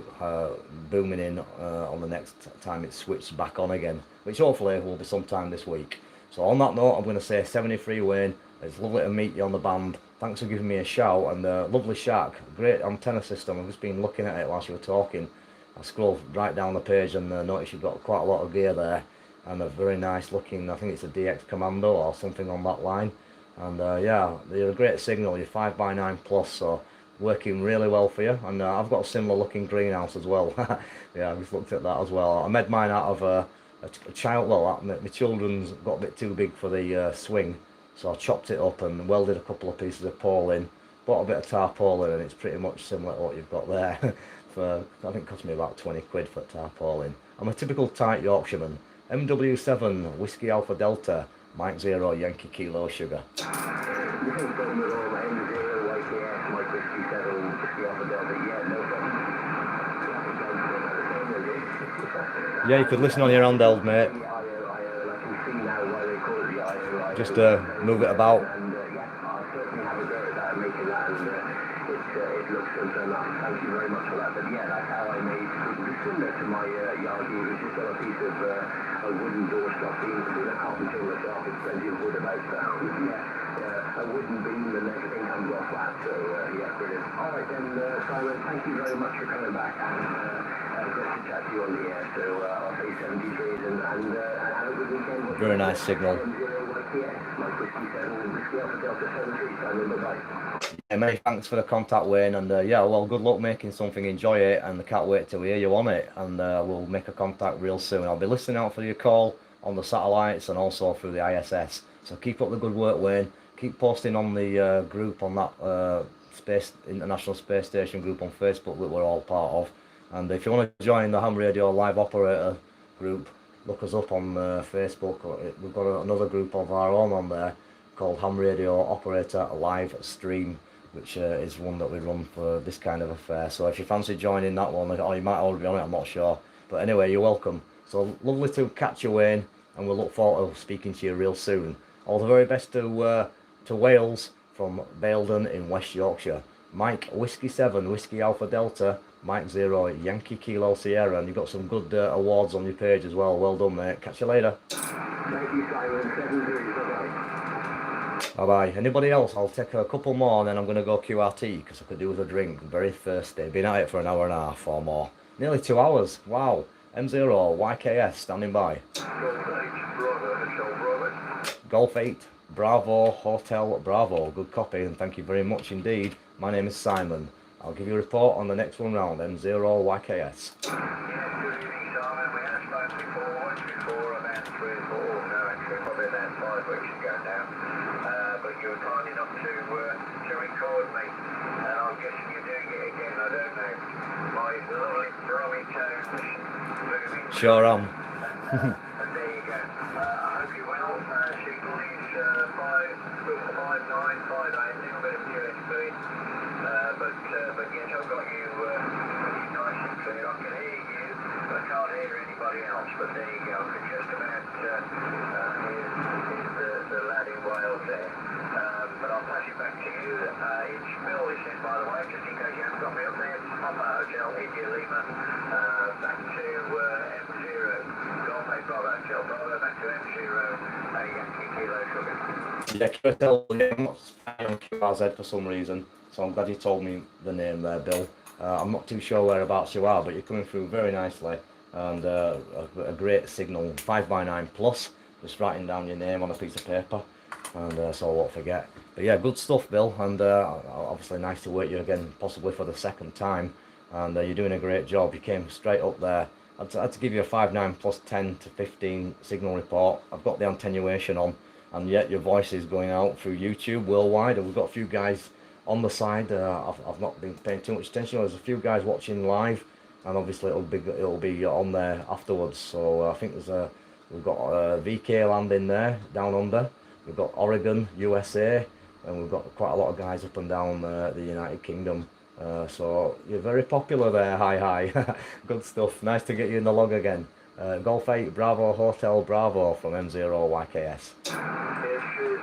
booming in on the next time it's switched back on again, which hopefully will be sometime this week. So on that note, I'm going to say 73 Wayne, it's lovely to meet you on the band. Thanks for giving me a shout, and lovely shack, great antenna system. I've just been looking at it whilst you were talking. I scrolled right down the page and noticed you've got quite a lot of gear there, and a very nice looking, I think it's a DX Commando or something on that line. And yeah, you're a great signal, you're 5x9 plus, so working really well for you. And I've got a similar looking greenhouse as well. Yeah, I just looked at that as well. I made mine out of a child, well, my children's got a bit too big for the swing, so I chopped it up and welded a couple of pieces of pole in, bought a bit of tarpaulin, and it's pretty much similar to what you've got there. For, I think it cost me about 20 quid for tarpaulin. I'm a typical tight Yorkshireman. MW7 Whiskey Alpha Delta Mike 0 Yankee Kilo Sugar. Yeah, you could listen on your handheld, mate. Just move it about. It looks good enough. Thank you very much for that. But yeah, that's how I made something similar to my Yagi. It was just on a piece of a wooden doorstop beam. Up until the top, it's plenty of wood about that. Yeah, a wooden beam and everything comes off that. So yeah, brilliant. All right then, Simon, thank you very much for coming back, and great to chat to you on the air. So I'll say 73s and have a good weekend. Very nice signal. Yeah, many thanks for the contact, Wayne, and yeah, well, good luck making something, enjoy it, and I can't wait to hear you on it, and we'll make a contact real soon. I'll be listening out for your call on the satellites and also through the ISS, so keep up the good work, Wayne. Keep posting on the group, on that International Space Station group on Facebook that we're all part of, and if you want to join the Ham Radio Live Operator group, look us up on Facebook. We've got another group of our own on there called Ham Radio Operator Live Stream, which is one that we run for this kind of affair. So if you fancy joining that one, or you might already be on it, I'm not sure. But anyway, you're welcome. So lovely to catch you, Wayne, and we'll look forward to speaking to you real soon. All the very best to Wales from Baildon in West Yorkshire. Mike Whiskey 7 Whiskey Alpha Delta Mike 0 Yankee Kilo Sierra, and you've got some good awards on your page as well. Well done, mate. Catch you later. Thank you, Simon. Bye bye. Anybody else? I'll take a couple more and then I'm going to go QRT because I could do with a drink. I'm very thirsty. Been at it for an hour and a half or more. Nearly 2 hours. Wow. M0 YKS standing by. Golf 8 Bravo Hotel Bravo. Good copy, and thank you very much indeed. My name is Simon. I'll give you a report on the next one round. M0 YKS. You were kind enough to record me, and I'm guessing you're doing it again, I don't know. My lovely throwy tones moving. Sure am. And there you go. I hope you're well. Signal is 5.9, 5.8, a little bit of USB. But yes, I've got you nice and clear. I can hear you, but I can't hear anybody else. But there you go. I could just about hear the lad in Wales there. But I'll pass it back to you. you. It's Bill listening, by the way, just in case you haven't got me up there. It's Papa Hotel, India Lima, back to M0. Golf 8 Bravo Hotel, Bravo, back to M0, Yankee Kilo Sugar. Yeah, QSL, I'm not on QRZ for some reason, so I'm glad you told me the name there, Bill. I'm not too sure whereabouts you are, but you're coming through very nicely, and a great signal, 5x9 plus, just writing down your name on a piece of paper, and so I won't forget. But yeah, good stuff, Bill, and obviously nice to work you again, possibly for the second time, and you're doing a great job. You came straight up there. I had to give you a 5.9 plus 10 to 15 signal report. I've got the attenuation on, and yet your voice is going out through YouTube worldwide, and we've got a few guys on the side. I've not been paying too much attention. There's a few guys watching live, and obviously it'll be on there afterwards. So I think we've got VK land in there down under. We've got Oregon, USA, and we've got quite a lot of guys up and down the United Kingdom. So you're very popular there. Hi. Good stuff. Nice to get you in the log again. Golf 8 Bravo Hotel Bravo from M0YKS. Yes,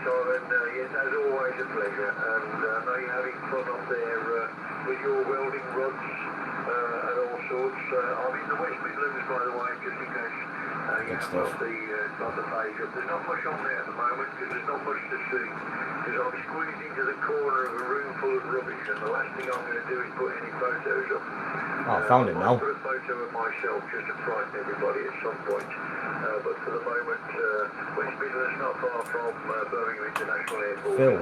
Simon, yes, as always a pleasure, and I know you're having fun up there with your welding rods and all sorts. I'm in the West Midlands, by the way, just in case you haven't got the page up. There's not much on there at the moment, because there's not much to see, because I'm squeezed into the corner of a room full of rubbish, and the last thing I'm going to do is put any photos up. Oh, I found it now. I'll put a photo of myself just to frighten everybody at some point. But for the moment, West Midlands not far from Birmingham International Airport. Phil.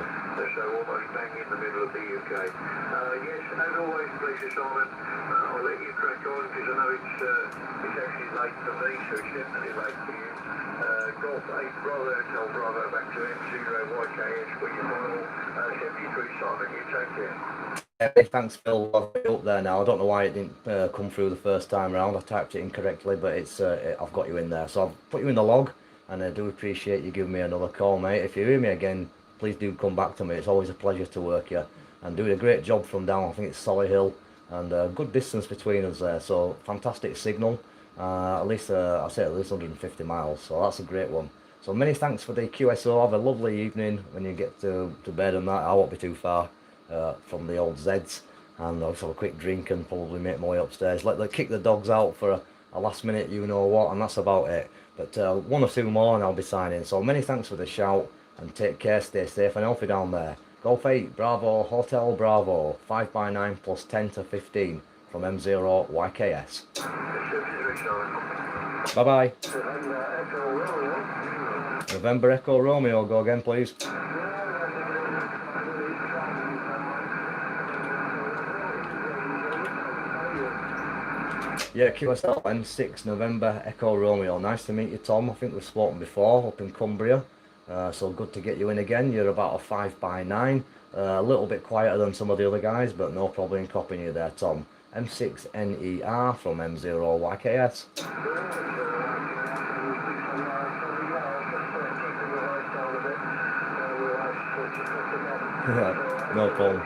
So almost bang in the middle of the UK. Yes, as always, pleasure, Simon. I'll let you crack on, because I know it's actually late for me, so it's definitely late for you. Golf 8 Bravo Hotel Bravo back to M0YKS for your final 73, Simon. You take care. Thanks, Phil. I've up there now. I don't know why it didn't come through the first time round. I typed it incorrectly, but I've got you in there. So I've put you in the log, and I do appreciate you giving me another call, mate. If you hear me again, please do come back to me. It's always a pleasure to work you, and doing a great job from down. I think it's Solihull, and good distance between us there. So fantastic signal. At least I say at least 150 miles. So that's a great one. So many thanks for the QSO. Have a lovely evening when you get to bed and that. I won't be too far from the old Zeds, and I'll have a quick drink and probably make my way upstairs. Kick the dogs out for a last minute, you know what, and that's about it. But one or two more and I'll be signing. So many thanks for the shout, and take care, stay safe and healthy down there. Golf 8 Bravo Hotel Bravo 5x9 plus 10 to 15 from M0YKS. Bye bye. November Echo Romeo, go again please. Yeah, QSL M6 November Echo Romeo. Nice to meet you, Tom. I think we've spoken before up in Cumbria. So good to get you in again. You're about a 5x9. A little bit quieter than some of the other guys, but no problem in copying you there, Tom. M6NER from M0YKS. No problem.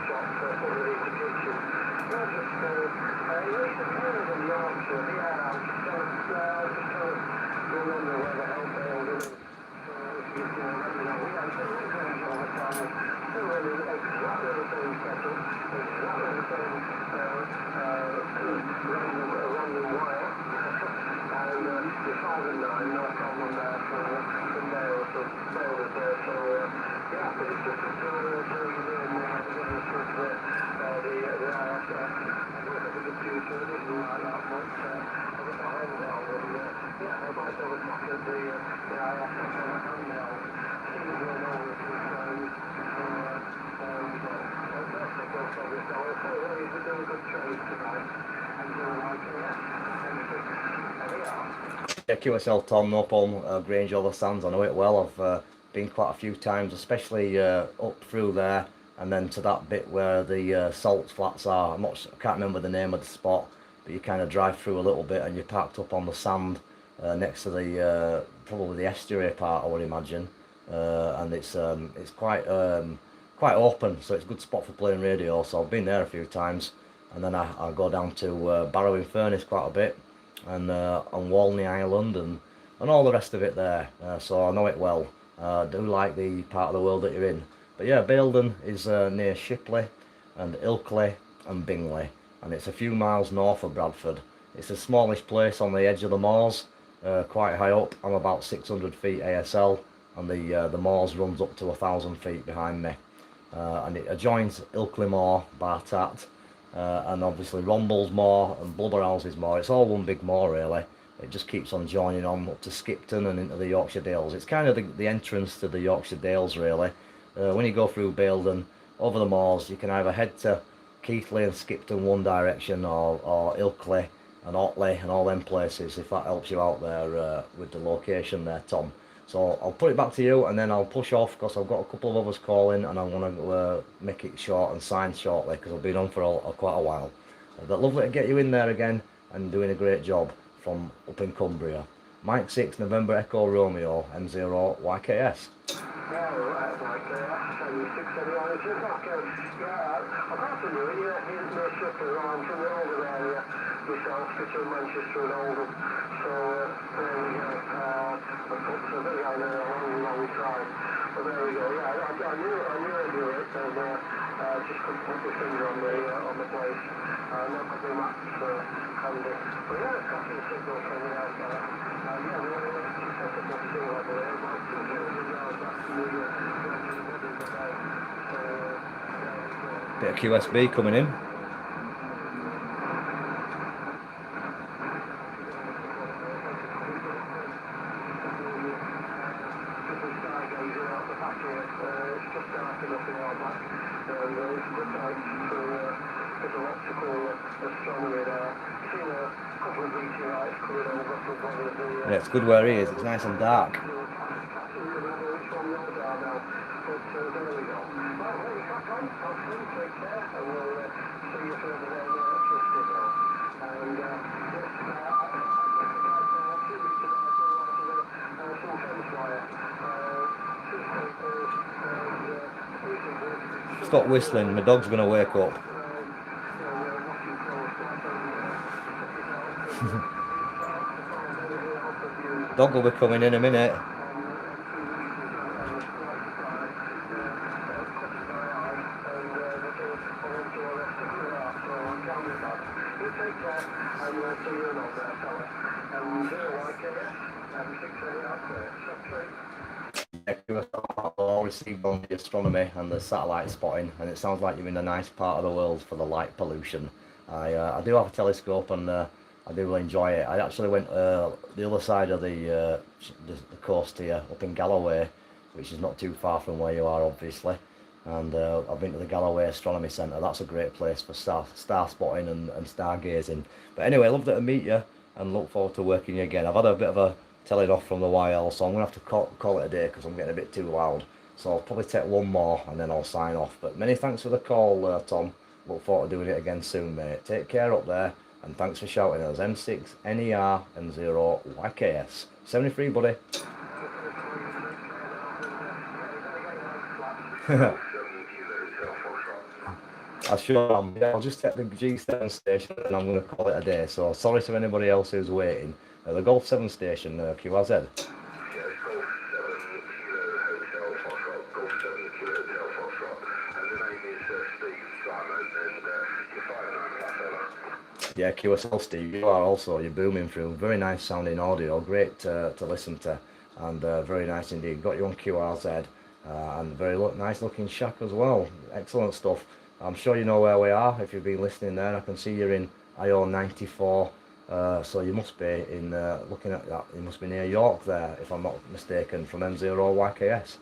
Yeah, QSL Tom, no problem. Grange Over Sands, I know it well. I've been quite a few times, especially up through there, and then to that bit where the salt flats are. I can't remember the name of the spot, but you kind of drive through a little bit and you're parked up on the sand next to the probably the estuary part, I would imagine, and it's quite open, so it's a good spot for playing radio. So I've been there a few times, and then I go down to Barrow-in-Furness quite a bit, and on Walney Island and all the rest of it there. So I know it well. I do like the part of the world that you're in. But yeah, Baildon is near Shipley and Ilkley and Bingley, and it's a few miles north of Bradford. It's a smallish place on the edge of the moors, quite high up. I'm about 600 feet ASL, and the moors runs up to 1,000 feet behind me. And it adjoins Ilkley Moor, Bartat, and obviously Rombles Moor and Blubberhouses Moor. It's all one big moor really. It just keeps on joining on up to Skipton and into the Yorkshire Dales. It's kind of the entrance to the Yorkshire Dales really. When you go through Baildon, over the moors, you can either head to Keighley and Skipton one direction, or Ilkley and Otley and all them places, if that helps you out there with the location there, Tom. So I'll put it back to you, and then I'll push off because I've got a couple of others calling, and I want to make it short and sign shortly because I've been on for quite a while. But lovely to get you in there again and doing a great job from up in Cumbria. Mike 6 November Echo Romeo M0 YKS. Manchester and Oldham. So there we go. It's a very long drive. But there we go. Yeah, I knew I'd do it, and just couldn't put my finger on the place. Not got the maps handy. But yeah, it's got the signal coming out there. Yeah, we're set up on sea level there. About 200 yards after the wedding today. So Bit of QSB coming in. Yeah, it's good where he is. It's nice and dark. Stop whistling, my dog's gonna wake up. Dog will be coming in a minute. All received on the astronomy and the satellite spotting, and it sounds like you're in a nice part of the world for the light pollution. I do have a telescope, and I do enjoy it. I actually went the other side of the coast here, up in Galloway, which is not too far from where you are, obviously. And I've been to the Galloway Astronomy Centre. That's a great place for star spotting and stargazing. But anyway, loved to meet you, and look forward to working you again. I've had a bit of a telling off from the YL, so I'm going to have to call it a day because I'm getting a bit too loud. So I'll probably take one more and then I'll sign off. But many thanks for the call, Tom. Look forward to doing it again soon, mate. Take care up there, and thanks for shouting us. M6 NER M0 YKS 73, buddy. I sure am. Yeah, I'll just take the G7 station and I'm going to call it a day. So sorry to anybody else who's waiting. The Golf 7 station, QRZ. Yeah, QSL Steve, you are also, you're booming through. Very nice sounding audio, great to listen to, and very nice indeed. Got you on QRZ, and very nice looking shack as well. Excellent stuff. I'm sure you know where we are if you've been listening there. I can see you're in IO 94, so you must be in, looking at that, you must be near York there, if I'm not mistaken, from M0 YKS.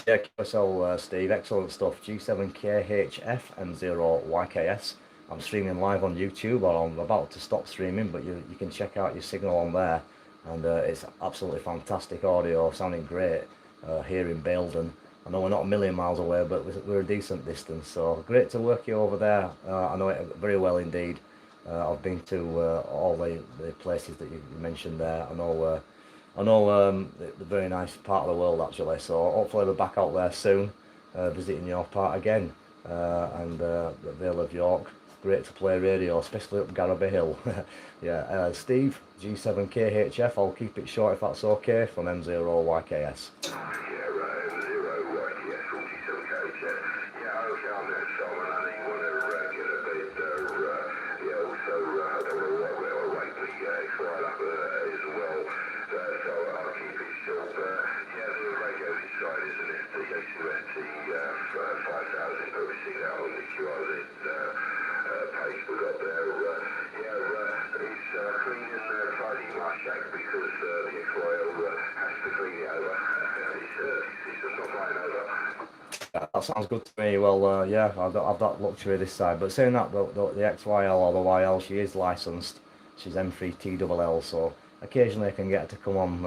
Yeah, QSL Steve, excellent stuff. G7KHF and 0 YKS. I'm streaming live on YouTube, or I'm about to stop streaming, but you can check out your signal on there, and it's absolutely fantastic audio, sounding great here in Baildon. I know we're not a million miles away, but we're a decent distance, so great to work you over there. I know it very well indeed. I've been to all the places that you mentioned there. I know I know it's a very nice part of the world actually, so hopefully we're back out there soon, visiting your part again. And the Vale of York, great to play radio, especially up Garraby Hill. Yeah, Steve, G7KHF, I'll keep it short if that's okay, from M0YKS. That sounds good to me. Well, yeah, I don't have that luxury this side. But saying that, the XYL or the YL, she is licensed. She's M3TLL, so occasionally I can get her to come on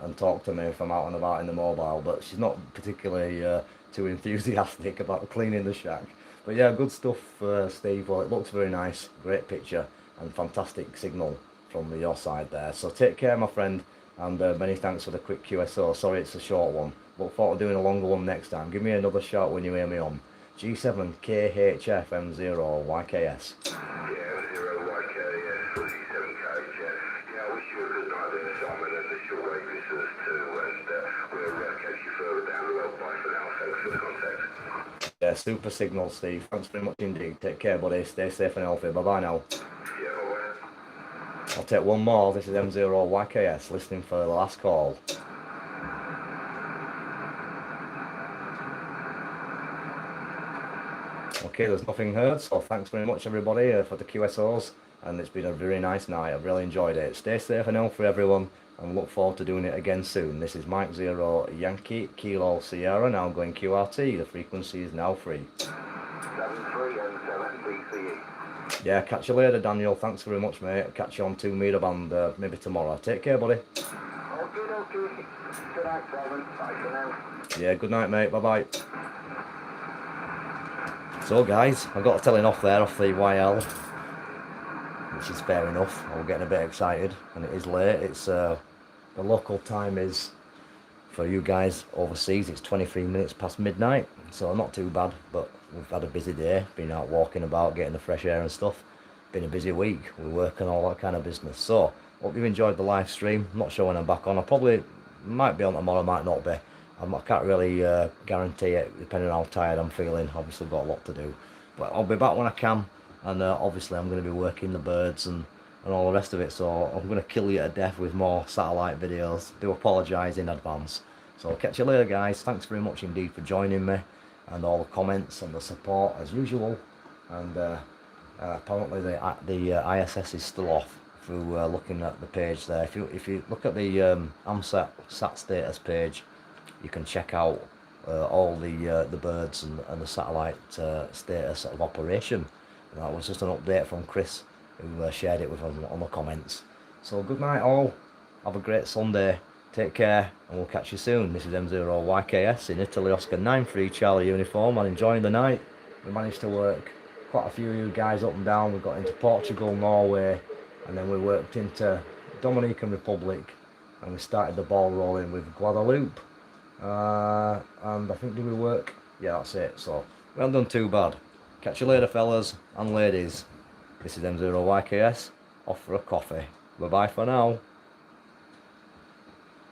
and talk to me if I'm out and about in the mobile. But she's not particularly too enthusiastic about cleaning the shack. But yeah, good stuff, Steve. Well, it looks very nice. Great picture and fantastic signal from your side there. So take care, my friend, and many thanks for the quick QSO. Sorry it's a short one. Look forward to doing a longer one next time. Give me another shout when you hear me on. G7KHFM0YKS. Yeah, super signal, Steve. Thanks very much indeed. Take care, buddy. Stay safe and healthy. Bye-bye now. I'll take one more. This is M0YKS, listening for the last call. Okay, there's nothing heard, so thanks very much everybody for the QSOs, and it's been a very nice night. I've really enjoyed it. Stay safe and healthy everyone, and look forward to doing it again soon. This is Mike Zero Yankee Kilo Sierra, now going QRT. The frequency is now free. 7307 BCE. Yeah, catch you later, Daniel. Thanks very much, mate. Catch you on 2 meter band maybe tomorrow. Take care, buddy. Okay. Good night, Simon. Bye for now. Yeah, good night, mate. Bye-bye. So, guys, I got a telling off there off the YL, which is fair enough. I'm getting a bit excited, and it is late. It's the local time is, for you guys overseas, it's 23 minutes past midnight, so not too bad. But we've had a busy day, been out walking about, getting the fresh air and stuff. Been a busy week. We're working all that kind of business. So, hope you've enjoyed the live stream. I'm not sure when I'm back on. I probably might be on tomorrow, might not be. I can't really guarantee it, depending on how tired I'm feeling. Obviously got a lot to do, but I'll be back when I can, and obviously I'm going to be working the birds and all the rest of it, so I'm going to kill you to death with more satellite videos. Do apologise in advance. So I'll catch you later, guys. Thanks very much indeed for joining me, and all the comments and the support as usual. And apparently the ISS is still off through looking at the page there. If you look at the AMSAT sat status page, you can check out all the birds and the satellite status of operation. And that was just an update from Chris, who shared it with us on the comments. So good night all, have a great Sunday, take care, and we'll catch you soon. This is M0YKS in Italy Oscar 93 Charlie uniform, and enjoying the night. We managed to work quite a few of you guys up and down. We got into Portugal, Norway, and then we worked into Dominican Republic, and we started the ball rolling with Guadeloupe. And I think, did we work? Yeah, that's it. So we haven't done too bad. Catch you later, fellas and ladies. This is M0YKS, off for a coffee. Bye bye for now.